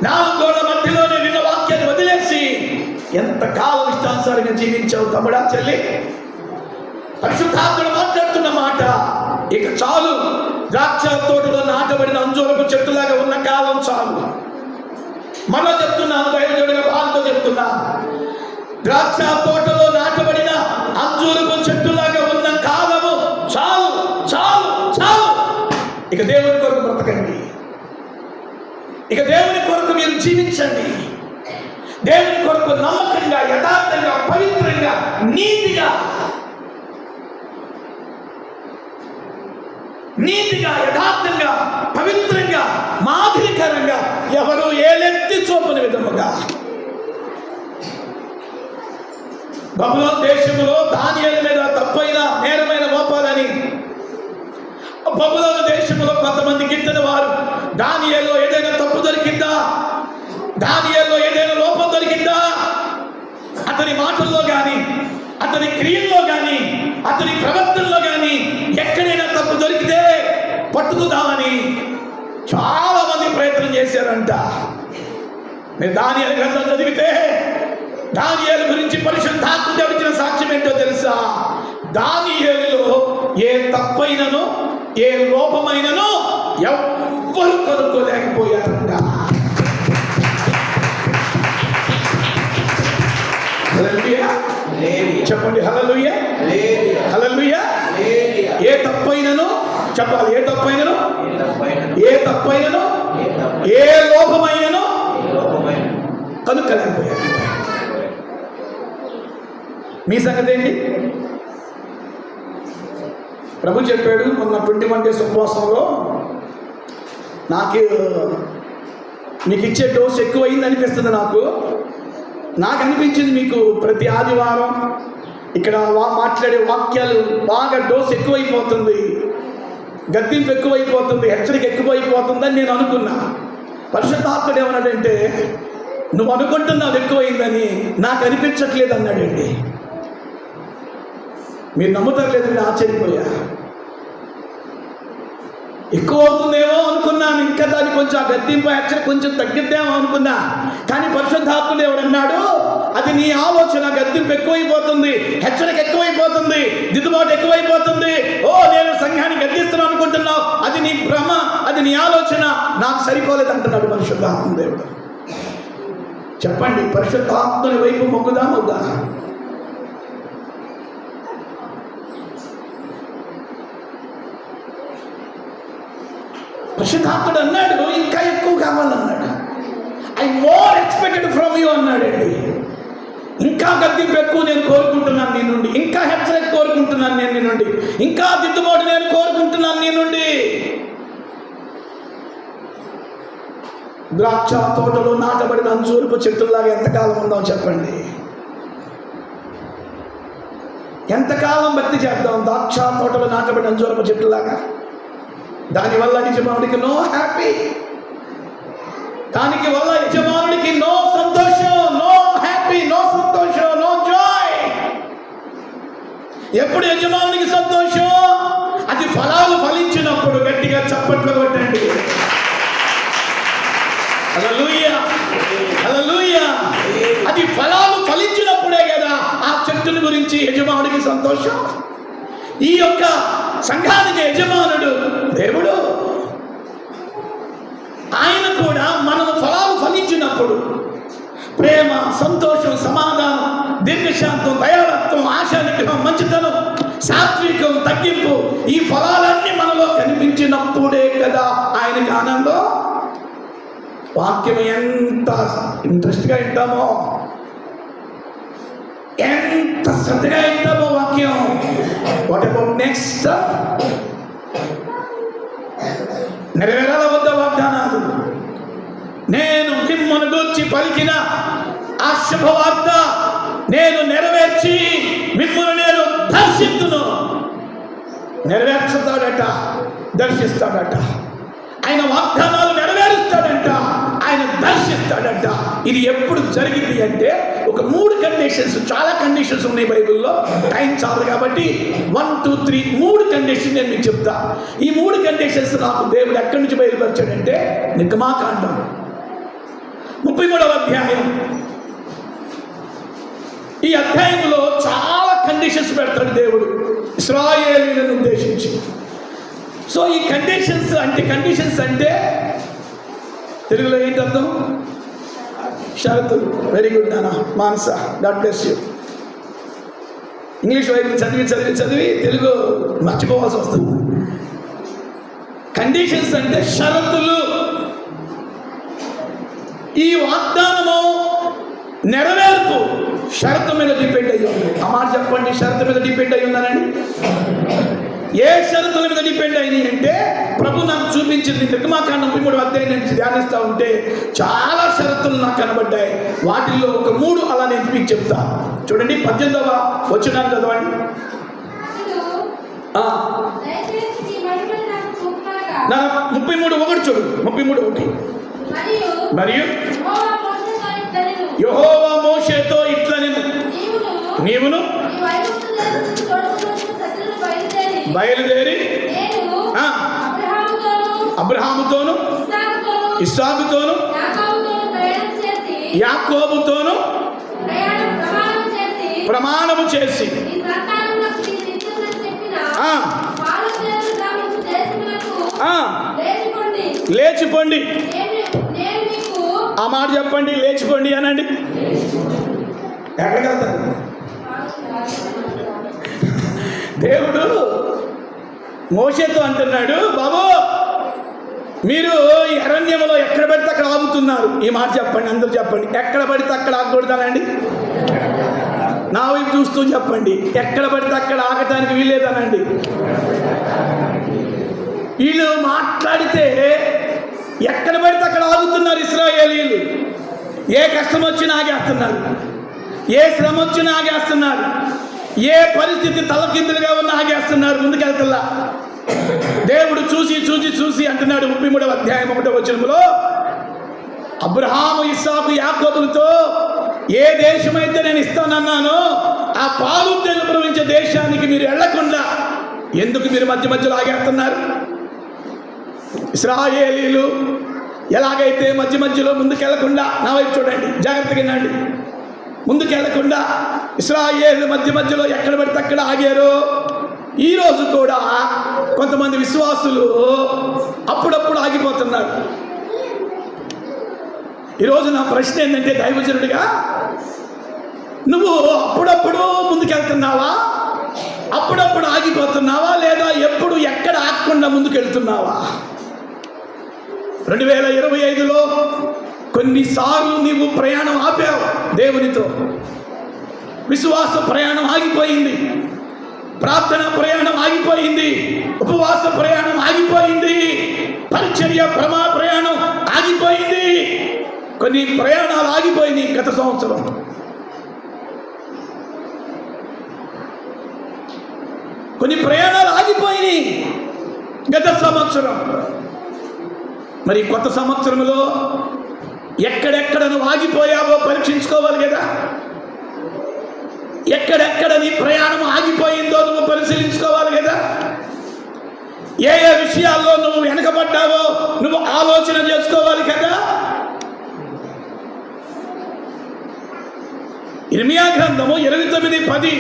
4 గోడల మధ్యలోనే విన్న వాక్యాన్ని వదిలేసి ఎంతకాలం ఇష్టానుసారంగా జీవించావు తమ్ముడా, చెల్లి? పరిశుద్ధాత్ముడు మాట్లాడుతున్న మాట, ఇక చాలు. ద్రాక్ష తోటలో నాటబడిన అంజూరపు చెట్టులాగా ఉన్న కాలం చాలు. మరో చెప్తున్నాను, దైవజనుడిగా బాధతో చెప్తున్నా, ద్రాక్ష తోటలో నాటబడిన అంజూరపు చెట్టులాగా ఉన్న కాలము చాలు. ఇక దేవుని కొరకు బ్రతకండి, ఇక దేవుని కొరకు మీరు జీవించండి. దేవుని కొరకు నమ్మకంగా, యథార్థంగా, పవిత్రంగా, నీతిగా, యథార్థంగా, పవిత్రంగా, మాదిరికరంగా, ఎవరు ఏలెత్తి చూపని విధముగా. బబులోను దేశంలో దానియేలు మీద తప్పైన నేరమైన మోపాలని బబులోను దేశంలో కొంతమంది గిట్టని వారు, దానియేలులో ఏదైనా తప్పు దొరికిందా, దానియేలులో ఏదైనా లోపం దొరికిందా, అతని మాటల్లో కానీ, అతని క్రియల్లో కానీ, అతని ప్రవర్తనలో కానీ ఎక్కడైనా తప్పు దొరికితే పట్టుకుందామని చాలా మంది ప్రయత్నం చేశారంట. మీరు దానియేలు గ్రంథం చదివితే దానియేలు గురించి పరిశుద్ధాత్మ ఇచ్చిన సాక్ష్యం ఏంటో తెలుసా? దానియేలులో ఏ తప్పైనను, ఏ లోపమైనను ఎవ్వరు కనుక్కోలేకపోయారంట. హల్లెలూయా. చెప్పండి హల్లెలూయా. హల్లెలూయా. ఏ తప్పైనను చెప్పాలి. ఏ తప్పైనను, ఏ తప్పైనను, ఏ లోపమైనను కనుక్కలేకపోయారు. మీ సంగతి ఏంటి? ప్రభు చెప్పాడు మొన్న 21 days ఉపవాసంలో, మీకు ఇచ్చే డోస్ ఎక్కువైంది అనిపిస్తుంది. నాకు అనిపించింది మీకు ప్రతి ఆదివారం ఇక్కడ మాట్లాడే వాక్యాలు బాగా డోస్ ఎక్కువైపోతుంది, గద్దింపు ఎక్కువైపోతుంది, హెచ్చరిక ఎక్కువైపోతుందని నేను అనుకున్నా. పరిశుద్ధాత్ముడు ఏమన్నాడంటే, నువ్వు అనుకుంటున్నావు ఎక్కువైందని, నాకు అనిపించట్లేదు అన్నాడండి. మీరు నమ్ముతారు లేదని ఆశ్చర్యపోయా. ఎక్కువ అవుతుందేమో అనుకున్నాను, ఇంకా దాన్ని కొంచెం ఆ గద్దింపు హెచ్చరిక కొంచెం తగ్గిద్దేమో అనుకున్నా. కానీ పరిశుద్ధాత్ముడు ఎవడన్నాడు, అది నీ ఆలోచన. గద్దింపు ఎక్కువైపోతుంది, హెచ్చరిక ఎక్కువైపోతుంది, దిద్దుబాటు ఎక్కువైపోతుంది. నేను సంఘాన్ని గద్దిస్తున్నాను అనుకుంటున్నావు, అది నీ భ్రమ, అది నీ ఆలోచన, నాకు సరిపోలేదు అంటున్నాడు పరిశుద్ధాత్మ దేవుడు. చెప్పండి, పరిశుద్ధాత్మని వైపు మొగ్గుదా మొగ్గా? పరిశుద్ధాత్ముడు అన్నాడు, ఇంకా ఎక్కువ కావాలన్నాడు. I more expected from you అన్నాడండి. ఇంకా గద్దింపు ఎక్కువ నేను కోరుకుంటున్నాను నీ నుండి, ఇంకా హెచ్చరిక కోరుకుంటున్నాను నేను నీ నుండి, ఇంకా దిద్దుబాటు నేను కోరుకుంటున్నాను నీ నుండి. ద్రాక్ష తోటలో నాటబడిన అంజూరపు చెట్టులాగా ఎంతకాలం ఉందాం చెప్పండి? ఎంతకాలం భక్తి చేద్దాం ద్రాక్ష తోటలో నాటబడిన అంజూరపు చెట్టులాగా? దానివల్ల యజమానుడికి నో హ్యాపీ, దానికి వల్ల యజమానుడికి నో సంతోషం, నో హ్యాపీ, నో సంతోషం, నో జాయ్. ఎప్పుడు యజమానుడికి సంతోషం? అది ఫలాలు ఫలించినప్పుడు. గట్టిగా చప్పట్లు కొట్టండి. హల్లెలూయా, హల్లెలూయా. అది ఫలాలు ఫలించినప్పుడే కదా ఆ చెట్టుని గురించి యజమానుడికి సంతోషం. ఈ యొక్క సంఘానికి యజమానుడు దేవుడు. ఆయన కూడా మనం ఫలాలు ఫలించినప్పుడు ప్రేమ, సంతోషం, సమాధానం, దీర్ఘశాంతం, దయాళత్వం, ఆశానిగ్రహం, మంచితనం, సాత్వికం, తగ్గింపు, ఈ ఫలాలన్నీ మనలో కనిపించినప్పుడే కదా ఆయనకి ఆనందం. వాక్యం ఎంత ఇంట్రెస్ట్గా వింటామో, ఎంత శ్రద్ధగా వింటామో వాక్యం. What about next? నెరవేరాల వద్ద వాగ్దానాలు. నేను మిమ్మల్ని గూర్చి పలికిన ఆ శుభవార్త నేను నెరవేర్చి మిమ్మల్ని నేను దర్శిస్తును. నెరవేర్చుతాడట, దర్శిస్తాడట. ఆయన వాగ్దానాలు నెరవేరుస్తాడంట, ఆయన దర్శిస్తాడంట. ఇది ఎప్పుడు జరిగింది అంటే ఒక 3 కండిషన్స్. చాలా కండిషన్స్ ఉన్నాయి బైబిల్లో, టైం చాలు కాబట్టి 1, 2, 3 3 కండిషన్ నేను మీకు చెప్తా. ఈ 3 కండిషన్స్ నాకు దేవుడు ఎక్కడి నుంచి బయలుపరిచాడంటే నిర్గమాకాండం 33వ అధ్యాయం. ఈ అధ్యాయంలో చాలా కండిషన్స్ పెడతాడు దేవుడు ఇశ్రాయేలీయులను ఉద్దేశించి. సో ఈ కండిషన్స్ అంటే తెలుగులో ఏంటి అర్థం? షరతులు. వెరీ గుడ్ నాన్న మానస, గాడ్ బ్లెస్ యూ. ఇంగ్లీష్ వైపు చదివి తెలుగు మర్చిపోవాల్సి వస్తుంది. కండిషన్స్ అంటే షరతులు. ఈ వాగ్దానము నెరవేర్పు షరతు మీద డిపెండ్ అయ్యి ఉంది. ఆ మాట చెప్పండి, షరతు మీద డిపెండ్ అయ్యి ఉన్నానండి. ఏ షరతుల మీద డిపెండ్ అయినాయి అంటే ప్రభు నాకు చూపించింది. నిర్గమాకాండం 33వ అధ్యాయం నుంచి ధ్యానిస్తూ ఉంటే చాలా షరతులు నాకు కనబడ్డాయి. వాటిల్లో ఒక 3 అలా నేను మీకు చెప్తా. చూడండి, 18వ వచనాన్ని చదవండి. 33:1 చూడు. 33:1. మరియు యెహోవా మోషేతో ఇట్లనెను, నీవును బయలుదేరి అబ్రహాముతోను, ఇస్సాకుతోను, యాకోబుతోను ప్రమాణము చేసి లేచిపోండి. ఆ మాట చెప్పండి, లేచిపోండి అనండి. ఎక్కడికి వెళ్తారు? దేవుడు మోషేతో అంటున్నాడు, బాబు మీరు ఈ అరణ్యంలో ఎక్కడ పడితే అక్కడ ఆగుతున్నారు. ఈ మాట చెప్పండి, అందరూ చెప్పండి. ఎక్కడ పడితే అక్కడ ఆగకూడదానండి? నా వైపు చూస్తూ చెప్పండి. ఎక్కడ పడితే అక్కడ ఆగటానికి వీల్లేదనండి. వీళ్ళు మాట్లాడితే ఎక్కడ పడితే అక్కడ ఆగుతున్నారు ఇశ్రాయేలీయులు. ఏ కష్టం వచ్చినా ఆగేస్తున్నారు, ఏ శ్రమ వచ్చినా ఆగేస్తున్నారు, ఏ పరిస్థితి తలకిందులుగా ఉన్నా ఆగేస్తున్నారు, ముందుకెళ్తల్లా. దేవుడు చూసి చూసి చూసి అంటున్నాడు 33వ అధ్యాయం 1వ వచనంలో, అబ్రహాము ఇస్సాకు యాకోబులతో ఏ దేశమైతే నేను ఇస్తానన్నానో ఆ పాలు తేనెలు ప్రవహించే దేశానికి మీరు వెళ్లకుండా ఎందుకు మీరు మధ్య మధ్యలో ఆగేస్తున్నారు? ఇశ్రాయేలీయులు ఎలాగైతే మధ్య మధ్యలో ముందుకెళ్లకుండా, నా వైపు చూడండి, జాగ్రత్తగా వినండి, ముందుకెళ్లకుండా ఇశ్రాయేలు మధ్య మధ్యలో ఎక్కడ పడితే అక్కడ ఆగారు. ఈరోజు కూడా కొంతమంది విశ్వాసులు అప్పుడప్పుడు ఆగిపోతున్నారు. ఈరోజు నా ప్రశ్న ఏంటంటే, దైవజనుడిగా నువ్వు అప్పుడప్పుడు ముందుకెళ్తున్నావా, అప్పుడప్పుడు ఆగిపోతున్నావా, లేదా ఎప్పుడు ఎక్కడ ఆగకుండా ముందుకెళ్తున్నావా? 2025లో కొన్నిసార్లు నీవు ప్రయాణం ఆపావు దేవునితో. విశ్వాస ప్రయాణం ఆగిపోయింది, ప్రార్థన ప్రయాణం ఆగిపోయింది, ఉపవాస ప్రయాణం ఆగిపోయింది, పరిచర్య ప్రయాణం ఆగిపోయింది. కొన్ని ప్రయాణాలు ఆగిపోయినాయి గత సంవత్సరం. కొన్ని ప్రయాణాలు ఆగిపోయినాయి గత సంవత్సరం. మరి కొత్త సంవత్సరంలో ఎక్కడెక్కడ నువ్వు ఆగిపోయావో పరీక్షించుకోవాలి కదా. ఎక్కడెక్కడ నీ ప్రయాణం ఆగిపోయిందో నువ్వు పరిశీలించుకోవాలి కదా. ఏ ఏ విషయాల్లో నువ్వు వెనకబడ్డావో నువ్వు ఆలోచన చేసుకోవాలి కదా. ఇర్మియా గ్రంథము 29:10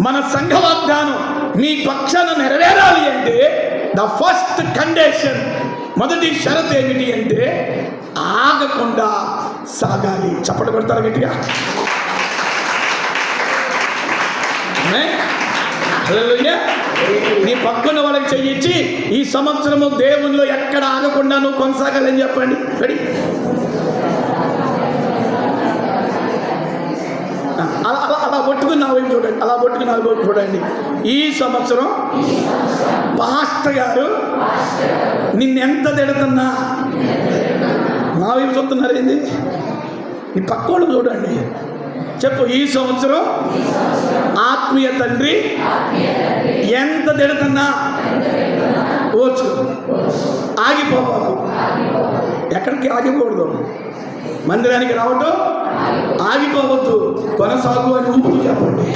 మన సంఘ వాగ్దానం మీ పక్షాన నెరవేరాలి అంటే ద ఫస్ట్ కండిషన్, మొదటి షరత్ ఏమిటి అంటే ఆగకుండా సాగాలి. చప్పట్లు కొడతారు గట్టిగా. హల్లెలూయా. నీ పక్కన వాళ్ళకి చెయ్యించి ఈ సంవత్సరము దేవునిలో ఎక్కడ ఆగకుండా నువ్వు కొనసాగాలని చెప్పండి. రెడీ? అలా పట్టుకుని నా వైపు చూడండి, అలా పట్టుకుని నా వైపు చూడండి. ఈ సంవత్సరం పాస్టర్ గారు నిన్నెంత తిడుతున్నా నా వైపు చూస్తున్నారు ఏంది? నీ పక్కోళ్ళు చూడండి, చెప్పు. ఈ సంవత్సరం ఆత్మీయ తండ్రి ఎంత తిడుతున్నా ఓచు, ఆగిపోబాకు. ఎక్కడికి ఆగిపోకూడదు, మందిరానికి రావటం ఆగిపోవద్దు, కొనసాగు అని ఊపుతూ చెప్పండి.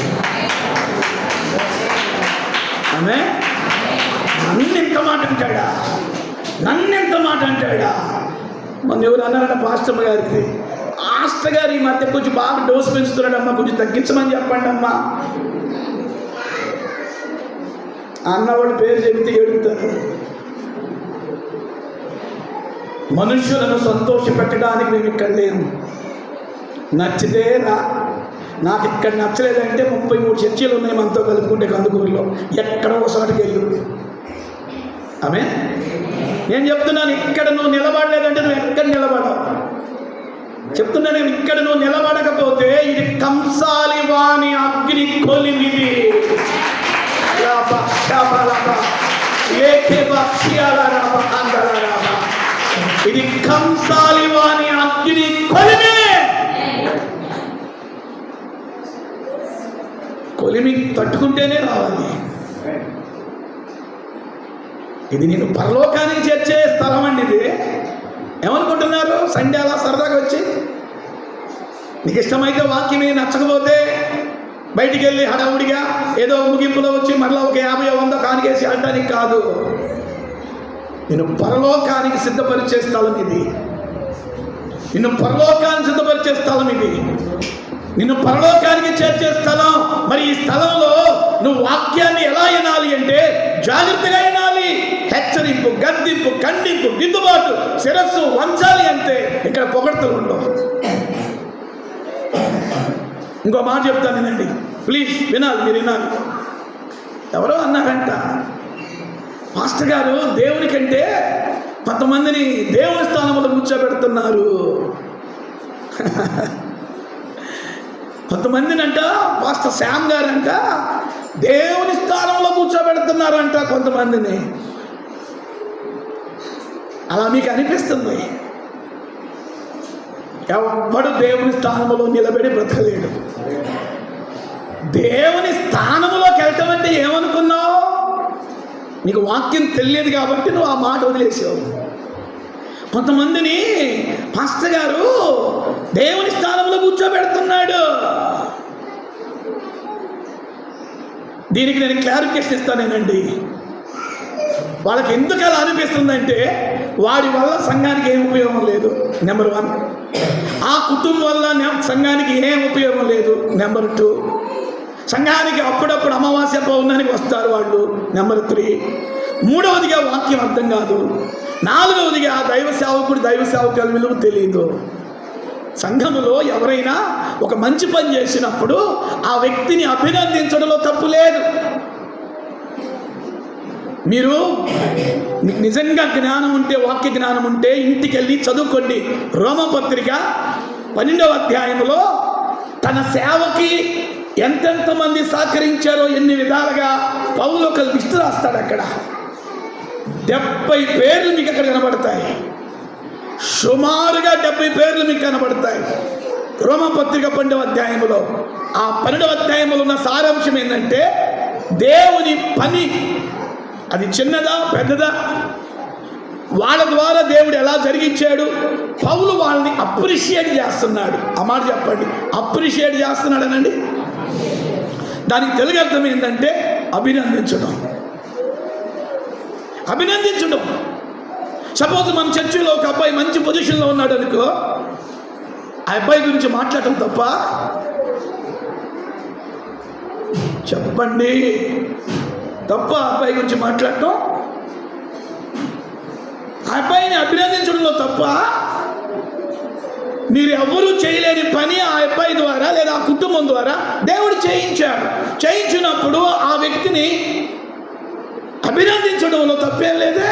ఆమె నన్నెంత మాట అంటాడా, నన్నెంత మాట అంటాడా. మొన్న ఎవరు అన్నారన్న పాస్టర్ గారికి, పాస్టర్ గారు ఈ మధ్య కొంచెం బాగా డోసు పెంచుతున్నాడమ్మా, కొంచెం తగ్గించమని చెప్పండి అమ్మా అన్నవాళ్ళు పేరు చెబితే ఏడుతారు. మనుష్యులను సంతోష పెట్టడానికి మేము ఇక్కడ లేము. నచ్చితే రా, నాకు ఇక్కడ నచ్చలేదంటే 33 చర్చలు ఉన్నాయి మనతో కలుపుకుంటే కందుకూరులో, ఎక్కడో ఒకసారికి వెళ్ళు. ఆమె నేను చెప్తున్నాను, ఇక్కడ నువ్వు నిలబడలేదంటే నువ్వు ఎక్కడ నిలబడవు చెప్తున్నా. నేను ఇక్కడ నువ్వు నిలబడకపోతే ఇది కంసాలి వాణి అగ్ని కొలిమిది. ఇది కంసాలి వాణి అగ్ని కొలిమి. కొలిమి తట్టుకుంటేనే రావాలి. ఇది నేను పరలోకానికి చేర్చే స్థలం అండి. ఇది ఏమనుకుంటున్నారు? సండే అలా సరదాగా వచ్చి నీకు ఇష్టమైతే వాక్యమే, నచ్చకపోతే బయటికి వెళ్ళి హడావుడిగా ఏదో ముగింపులో వచ్చి మరలా ఒక 50-100 కానికేసి వెళ్ళడానికి కాదు. నేను పరలోకానికి సిద్ధపరిచే స్థలం ఇది. నిన్ను పరలోకానికి సిద్ధపరిచే స్థలం ఇది. నిన్ను పరలోకానికి చేర్చే స్థలం. మరి ఈ స్థలంలో నువ్వు వాక్యాన్ని ఎలా వినాలి అంటే జాగ్రత్తగా వినాలి. హెచ్చరింపు, గద్దింపు, ఖండింపు, దిద్దుబాటు, శిరస్సు వంచాలి అంటే ఇక్కడ పొగడ్తలు ఉండవు. ఇంకో మాట చెప్తాను వినండి, ప్లీజ్ వినాలి, మీరు వినాలి. ఎవరో అన్నారంట, మాస్టర్ గారు దేవుని కంటే కొంతమందిని దేవుని స్థానంలో కూర్చోబెడుతున్నారు. కొంతమందినంట పాస్టర్ శ్యామ్ గారంట దేవుని స్థానంలో కూర్చోబెడుతున్నారంట కొంతమందిని. అలా మీకు అనిపిస్తుంది? ఎవ్వడు దేవుని స్థానంలో నిలబడి బ్రతకలేడు. దేవుని స్థానంలోకి వెళ్ళటం అంటే ఏమనుకున్నావు? నీకు వాక్యం తెలియదు కాబట్టి నువ్వు ఆ మాట వదిలేసావు. కొంతమందిని పాస్టర్ గారు దేవుని స్థానంలో కూర్చోబెడుతున్నాడు. దీనికి నేను క్లారిఫికేషన్ ఇస్తానేనండి. వాళ్ళకి ఎందుకు అలా అనిపిస్తుందంటే వాడి వల్ల సంఘానికి ఏం ఉపయోగం లేదు, నెంబర్ 1. ఆ కుటుంబం వల్ల సంఘానికి ఏం ఉపయోగం లేదు, నెంబర్ 2. సంఘానికి అప్పుడప్పుడు అమావాస్య పౌర్ణానికి వస్తారు వాళ్ళు, నెంబర్ 3. మూడవదిగా వాక్యం అర్థం కాదు. 4వదిగా దైవ సేవకుల విలువ తెలియదు. సంఘములో ఎవరైనా ఒక మంచి పని చేసినప్పుడు ఆ వ్యక్తిని అభినందించడంలో తప్పు లేదు. మీకు నిజంగా జ్ఞానం ఉంటే, వాక్య జ్ఞానం ఉంటే ఇంటికి వెళ్ళి చదువుకోండి. రోమపత్రిక 12వ అధ్యాయంలో తన సేవకి ఎంతెంతమంది సహకరించారో ఎన్ని విధాలుగా పౌలు ఒక లిస్టు రాస్తాడు. అక్కడ 70 పేర్లు మీకు అక్కడ కనబడతాయి. సుమారుగా 70 పేర్లు మీకు కనబడతాయి రోమపత్రిక 12వ అధ్యాయంలో. ఆ 12వ అధ్యాయంలో ఉన్న సారాంశం ఏంటంటే దేవుని పని అది చిన్నదా పెద్దదా, వాళ్ళ ద్వారా దేవుడు ఎలా జరిగించాడు. పౌలు వాళ్ళని అప్రిషియేట్ చేస్తున్నాడు. ఆ మాట చెప్పండి, అప్రిషియేట్ చేస్తున్నాడు అనండి. దానికి తెలుగు అర్థం ఏంటంటే అభినందించడం. సపోజ్ మన చర్చిలో ఒక అబ్బాయి మంచి పొజిషన్లో ఉన్నాడు అనుకో, ఆ అబ్బాయి గురించి మాట్లాడటం తప్ప? చెప్పండి, తప్ప అబ్బాయి గురించి మాట్లాడటం? ఆ అబ్బాయిని అభినందించడంలో తప్ప? మీరు ఎవ్వరూ చేయలేని పని ఆ అబ్బాయి ద్వారా లేదా ఆ కుటుంబం ద్వారా దేవుడు చేయించినప్పుడు ఆ వ్యక్తిని అభినందించడంలో తప్పేం లేదే.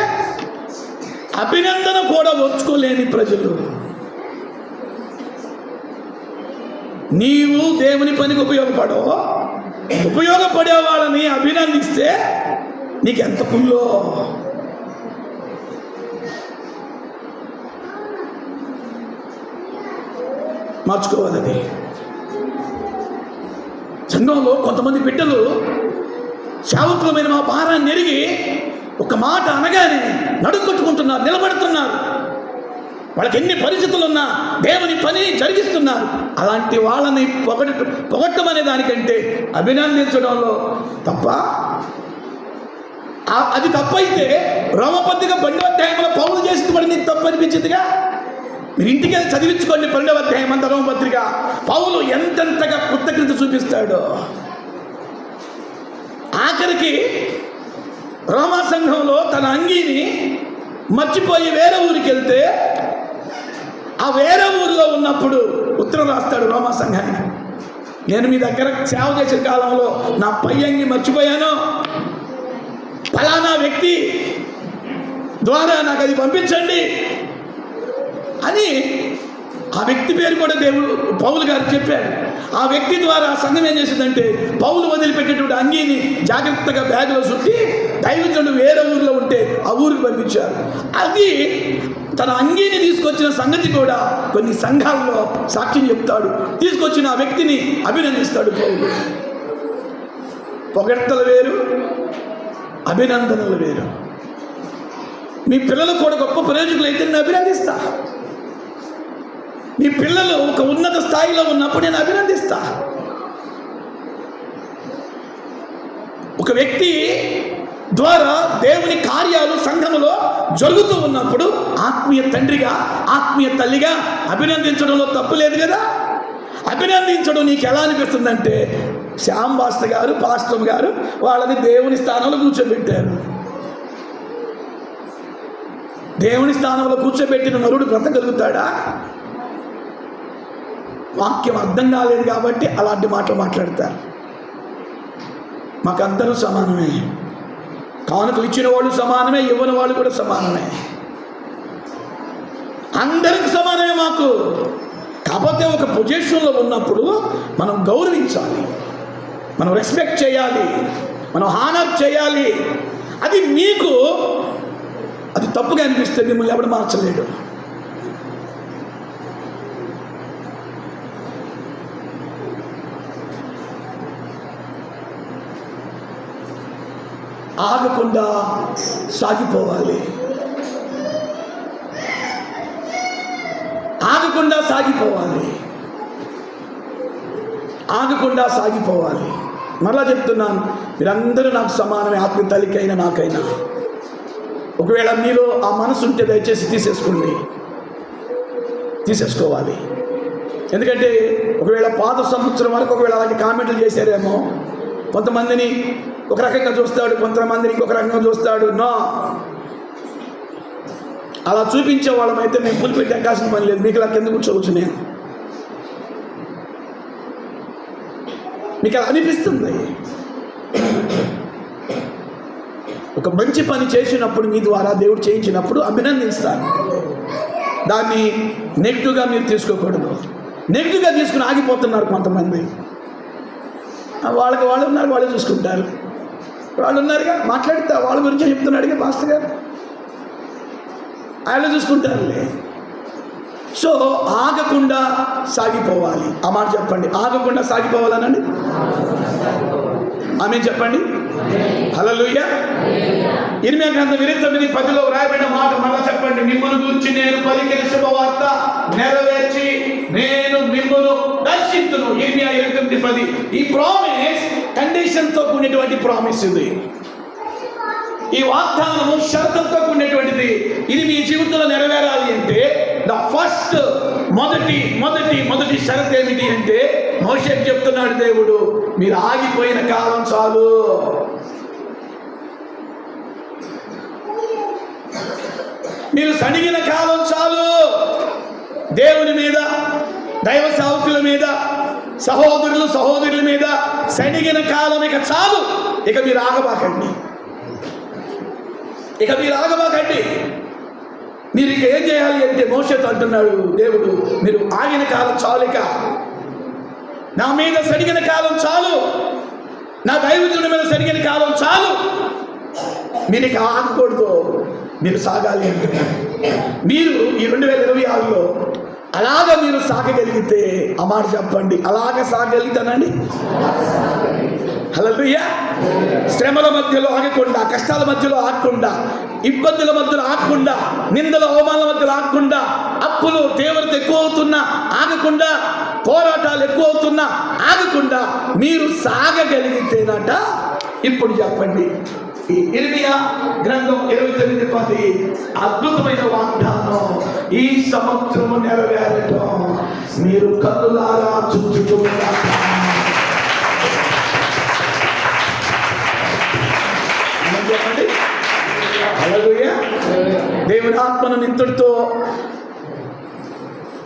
అభినందన కూడా ఓర్చుకోలేని ప్రజలు. నీవు దేవుని పనికి ఉపయోగపడే వాళ్ళని అభినందిస్తే నీకెంత కుల్లో. మార్చుకోవాలి. అది సంఘంలో కొంతమంది బిడ్డలు సేవకులమైన మా భారాన్ని ఎరిగి ఒక మాట అనగానే నడుకొట్టుకుంటున్నారు, నిలబడుతున్నారు. వాళ్ళకి ఎన్ని పరిస్థితులు ఉన్నా దేవుని పని జరిగిస్తున్నారు. అలాంటి వాళ్ళని పొగట్టం అనే దానికంటే అభినందించడంలో తప్ప? అది తప్పైతే రోమపత్రిక 12వ అధ్యాయంలో పౌలు చేసింది కూడా నీకు తప్పు అనిపించిందిగా. మీరు ఇంటికి వెళ్ళి చదివించుకోండి 12వ అధ్యాయం అంతా రోమపత్రిక. పౌలు ఎంతెంతగా కృతజ్ఞత చూపిస్తాడో. ఆఖరికి రోమా సంఘంలో తన అంగీని మర్చిపోయి వేరే ఊరికి వెళ్తే ఆ వేరే ఊరిలో ఉన్నప్పుడు ఉత్తరం రాస్తాడు రోమా సంఘానికి, నేను మీ దగ్గర సేవ చేసిన కాలంలో నా పై అంగి మర్చిపోయాను, ఫలానా వ్యక్తి ద్వారా నాకు అది పంపించండి అని ఆ వ్యక్తి పేరు కూడా పౌలు గారు చెప్పాడు. ఆ వ్యక్తి ద్వారా సంఘం ఏం చేసిందంటే పౌలు వదిలిపెట్టేటువంటి అంగీని జాగ్రత్తగా బ్యాగులో చుట్టి దైవజనుడు వేరే ఊరిలో ఉంటే ఆ ఊరికి పంపించారు. అది తన అంగీని తీసుకొచ్చిన సంగతి కూడా కొన్ని సంఘాల్లో సాక్ష్యం చెప్తాడు. తీసుకొచ్చిన ఆ వ్యక్తిని అభినందిస్తాడు పౌలు. పొగడ్తలు వేరు, అభినందనలు వేరు. మీ పిల్లలు కూడా గొప్ప ప్రయోజకులు అయితే నేను అభినందిస్తా. మీ పిల్లలు ఒక ఉన్నత స్థాయిలో ఉన్నప్పుడు నేను అభినందిస్తా. ఒక వ్యక్తి ద్వారా దేవుని కార్యాలు సంఘములో జరుగుతూ ఉన్నప్పుడు ఆత్మీయ తండ్రిగా, ఆత్మీయ తల్లిగా అభినందించడంలో తప్పు లేదు కదా. అభినందించడం నీకు ఎలా అనిపిస్తుందంటే శ్యామ్ పాస్టర్ గారు వాళ్ళని దేవుని స్థానంలో కూర్చోబెట్టారు. దేవుని స్థానంలో కూర్చోబెట్టిన నరుడు బ్రతకగలుగుతాడా? వాక్యం అర్థం కాలేదు కాబట్టి అలాంటి మాటలు మాట్లాడతారు. మాకందరూ సమానమే, కానుకలు ఇచ్చిన వాళ్ళు సమానమే, ఇవ్వని వాళ్ళు కూడా సమానమే, అందరికి సమానమే మాకు. కాకపోతే ఒక పొజిషన్లో ఉన్నప్పుడు మనం గౌరవించాలి, మనం రెస్పెక్ట్ చేయాలి, మనం హానర్ చేయాలి. అది మీకు అది తప్పుగా అనిపిస్తే మిమ్మల్ని ఎవడు మార్చలేడు. ఆగకుండా సాగిపోవాలి, ఆగకుండా సాగిపోవాలి, ఆగకుండా సాగిపోవాలి. మరలా చెప్తున్నాను, మీరందరూ నాకు సమానమే, ఆత్మీయ తల్లికైనా నాకైనా. ఒకవేళ మీలో ఆ మనసు ఉంటే దయచేసి తీసేసుకోవాలి. ఎందుకంటే ఒకవేళ పాత సంవత్సరం వరకు ఒకవేళ అలాంటి కామెంట్లు చేశారేమో, కొంతమందిని ఒక రకంగా చూస్తాడు, కొంతమందిని ఇంకొక రకంగా చూస్తాడు. నో, అలా చూపించే వాళ్ళమైతే మేము పులిపెట్టి ఎక్కాల్సిన పని లేదు. మీకు అలా కింద కూర్చోవచ్చు, నేను మీకు అలా అనిపిస్తుంది. ఒక మంచి పని చేసినప్పుడు మీ ద్వారా దేవుడు చేయించినప్పుడు అభినందిస్తాను. దాన్ని నెగిటివ్గా మీరు తీసుకోకూడదు. నెగిటివ్గా తీసుకుని ఆగిపోతున్నారు కొంతమంది. వాళ్ళకి వాళ్ళు ఉన్నారు, వాళ్ళు చూసుకుంటారు. వాళ్ళు ఉన్నారుగా, మాట్లాడితే వాళ్ళ గురించి చెప్తున్నాడుగా పాస్టర్ గారు, ఆయన చూసుకుంటారులే. సో ఆగకుండా సాగిపోవాలి. ఆ మాట చెప్పండి, ఆగకుండా సాగిపోవాలనండి. ఆమె చెప్పండి. హల్లెలూయా. ఇర్మియా గ్రంథం 29:10 రాయబడిన మాట మళ్ళా చెప్పండి. మిమ్మును గురించి నేను పలికిన శుభవార్త నెరవేర్చి నేను మిమ్మును దర్శించును. ఇర్మియా 29:10. ఈ ప్రామిస్ కండిషన్తో కూడినటువంటి ప్రామిస్ ఇది. ఈ వాగ్దానము షరతులతో కూడినటువంటిది. ఇది మీ జీవితంలో నెరవేరాలి అంటే ద ఫస్ట్ మొదటి షరత్ ఏమిటి అంటే, మోషేకు చెప్తున్నాడు దేవుడు, మీరు ఆగిపోయిన కాలం చాలు. మీరు సణిగిన కాలం చాలు. దేవుని మీద, దైవ సేవకుల మీద, సహోదరుల మీద సణిగిన కాలం ఇక చాలు. ఇక మీరు ఆగబాకండి. మీరు ఇక ఏం చేయాలి అంటే, మోషేతో అంటున్నాడు దేవుడు, మీరు ఆగిన కాలం చాలు. ఇక నా మీద సడిగిన కాలం చాలు, నా దైవజనుడి మీద సడిగిన కాలం చాలు. మీరు ఇక ఆగకూడదు, మీరు సాగాలి అంటున్నాడు. మీరు ఈ 2026లో అలాగ మీరు సాగగలిగితే ఆ మాట చెప్పండి, అలాగ సాగగలుగుతానండి. హల్లెలూయా. శ్రమల మధ్యలో ఆగకుండా, కష్టాల మధ్యలో ఆగకుండా, ఇబ్బందుల మధ్యలో ఆగకుండా, నిందల అవమానాల మధ్యలో ఆగకుండా, అప్పులు తీవ్రత ఎక్కువ అవుతున్నా ఆగకుండా, పోరాటాలు ఎక్కువ అవుతున్నా ఆగకుండా మీరు సాగగలిగితేనట. ఇప్పుడు చెప్పండి, ఈ ఇర్మియా గ్రంథం 29:10 అద్భుతమైన వాగ్దానం. ఈ సంవత్సరము నెరవేరటం మీరు కన్నులారా చూచుతున్నారు. చెప్పండి. హల్లెలూయా. దేవుని ఆత్మను నింతుడితో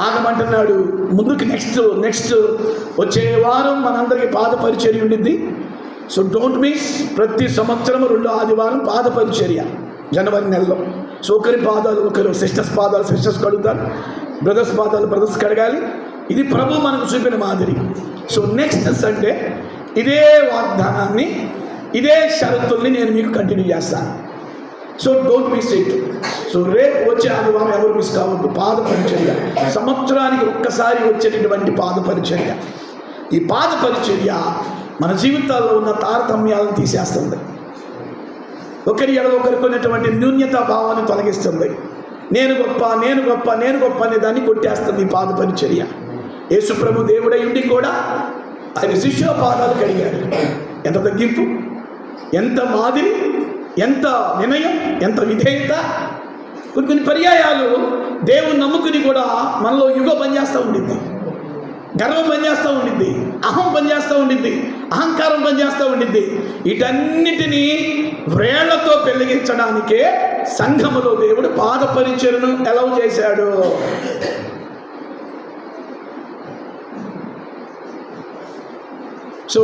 ఆగమంటున్నాడు. ముందుకు నెక్స్ట్ వచ్చే వారం మనందరికీ పాద పరిచర్య ఉండిద్ది. So don't miss. ప్రతి సంవత్సరం 2వ ఆదివారం పాద పరిచర్య జనవరి నెలలో. సో ఒకరి పాదాలు ఒకరు, సిస్టర్స్ పాదాలు సిస్టర్స్ కడుగుతారు, బ్రదర్స్ పాదాలు బ్రదర్స్ కడగాలి. ఇది ప్రభు మనకు చూపిన మాదిరి. సో నెక్స్ట్ సండే ఇదే వాగ్దానాన్ని, ఇదే షరతుల్ని నేను మీకు కంటిన్యూ చేస్తాను. So don't miss it. So రేపు వచ్చే ఆదివారం ఎవరు మిస్ కావద్దు. పాద పరిచర్య సంవత్సరానికి ఒక్కసారి వచ్చేటటువంటి పాద పరిచర్య. ఈ పాద పరిచర్య మన జీవితాల్లో ఉన్న తారతమ్యాలను తీసేస్తుంది. ఒకరి ఎడల ఒకరికి ఉన్నటువంటి న్యూన్యతా భావాన్ని తొలగిస్తుంది. నేను గొప్ప అనే దాన్ని కొట్టేస్తుంది ఈ పాద పరిచర్య. యేసు ప్రభు దేవుడై ఉండి కూడా ఆయన శిష్యుల పాదాలు కడిగాడు. ఎంత తగ్గింపు, ఎంత మాదిరి, ఎంత వినయం, ఎంత విధేయత. కొన్ని పర్యాయాలు దేవుని నమ్ముకుని కూడా మనలో యుగ పనిచేస్తూ ఉండిద్ది, గర్వం పనిచేస్తూ ఉండిద్ది, అహం పనిచేస్తూ ఉండిద్ది, అహంకారం పనిచేస్తూ ఉండిద్ది. వీటన్నిటినీ వ్రేళ్లతో పెళ్లిగించడానికే సంఘములో దేవుడు పాద పరిచర్యను అలౌ చేశాడు. సో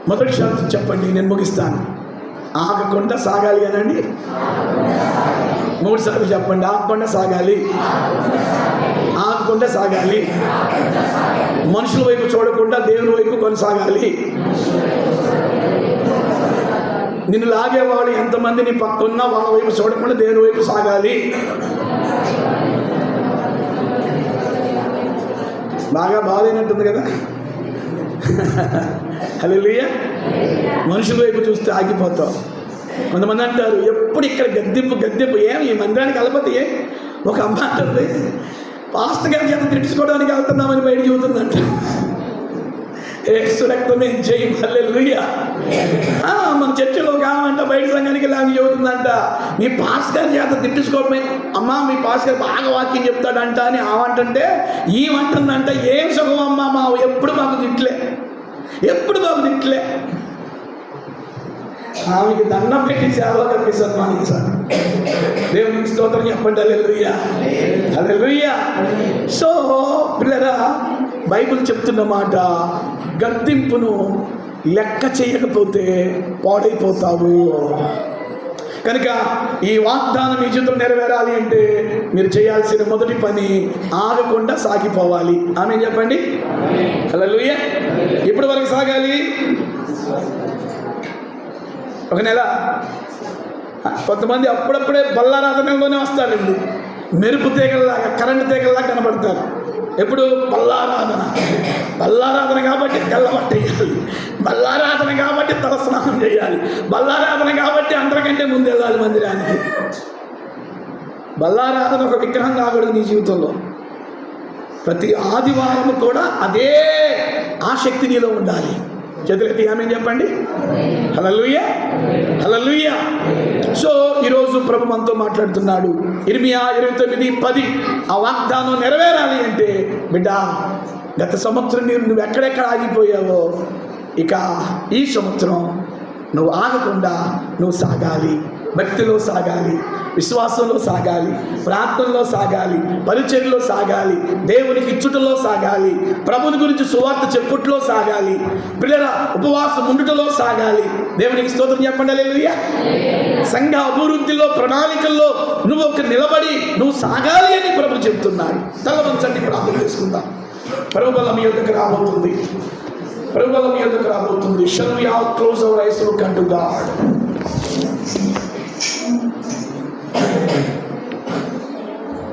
మొదటి షరతు చెప్పండి, నేను ముగిస్తాను. ఆగకుండా సాగాలి అనండి. 3 సార్లు చెప్పండి. ఆగకుండా సాగాలి, ఆగకుండా సాగాలి. మనుషుల వైపు చూడకుండా దేవుని వైపు కొనసాగాలి. నిన్ను లాగేవాడు ఎంతమంది నీ పక్కన్నా వాళ్ళ వైపు చూడకుండా దేవుని వైపు సాగాలి. బాగా బాధైనట్టుంది కదా. హల్లెలూయా. మనుషుల వైపు చూస్తే ఆగిపోతావు. కొంతమంది అంటారు ఎప్పుడు ఇక్కడ గద్దెంపు ఏం ఈ మందిరానికి వెళ్ళకపోతే ఏం. ఒక అమ్మ అంటుంది, పాస్టర్ గారి చేత తిట్టుకోవడానికి వెళ్తున్నామని బయట చెబుతుందంట. యేసు రక్తమే జయం. హల్లెలూయా. మన చర్చిలో కావంట బయట సంఘానికి లాగా చెబుతుందంట. మీ పాస్టర్ గారి చేత తిట్టించుకోవడమే అమ్మా, మీ పాస్టర్ గారు బాగా వాక్యం చెప్తాడంట అని ఆమంటుంటే ఏమంటుందంట, ఏం సుఖం అమ్మా, మా ఎప్పుడు మాకు తిట్లే, ఎప్పుడు మాకు తిట్లే. ఆమెకి దండం పెట్టి సేవలో కలిపి సన్మానించాలి. దేవునికి స్తోత్రం చెప్పండి. హల్లెలూయా, హల్లెలూయా. సో పిల్లరా, బైబిల్ చెప్తున్న మాట, గద్దింపును లెక్క చేయకపోతే పాడైపోతావు. కనుక ఈ వాగ్దానం మీ జీవితంలో నెరవేరాలి అంటే మీరు చేయాల్సిన మొదటి పని ఆగకుండా సాగిపోవాలి. ఆమె చెప్పండి. హల్లెలూయా. ఎప్పటి వరకు సాగాలి? 1 నెల. కొంతమంది అప్పుడప్పుడే బల్లారాధనలోనే వస్తారండి. మెరుపు తీగల్లాగా, కరెంటు తీగల్లాగా కనబడతారు. ఎప్పుడు బల్లారాధన కాబట్టి తెల్లబట్ట వేయాలి, బల్లారాధన కాబట్టి తలస్నానం చేయాలి, బల్లారాధన కాబట్టి అందరికంటే ముందు వెళ్ళాలి మందిరానికి. బల్లారాధన ఒక విగ్రహం కాకూడదు నీ జీవితంలో. ప్రతి ఆదివారం కూడా అదే ఆసక్తి నీలో ఉండాలి. చేతులెత్తి ఆమేన్ చెప్పండి. హల్లెలూయా, హల్లెలూయా. సో ఈరోజు ప్రభు మనతో మాట్లాడుతున్నాడు. ఇర్మియా 29:10 ఆ వాగ్దానం నెరవేరాలి అంటే, బిడ్డ గత సంవత్సరం నువ్వు ఎక్కడెక్కడ ఆగిపోయావో ఇక ఈ సంవత్సరం నువ్వు ఆగకుండా నువ్వు సాగాలి. భక్తిలో సాగాలి, విశ్వాసంలో సాగాలి, ప్రార్థనలో సాగాలి, పరిచర్యలో సాగాలి, దేవునికి ఇచ్చుటలో సాగాలి, ప్రభుని గురించి సువార్త చెప్పుట్లో సాగాలి, పిల్లల ఉపవాసం ఉండుటలో సాగాలి. దేవునికి స్తోత్రం చెప్పండి. హల్లెలూయా. సంఘ అభివృద్ధిలో, ప్రణాళికల్లో నువ్వు ఒక నిలబడి నువ్వు సాగాలి అని ప్రభు చెప్తున్నాడు. తలవంచండి, ప్రార్థన చేసుకుందాం. ప్రభు బలం మీ యొద్దకు రాబోతుంది. ప్రభు బలం మీ యొద్దకు రాబోతుంది. Shall we all close our eyes and look unto God?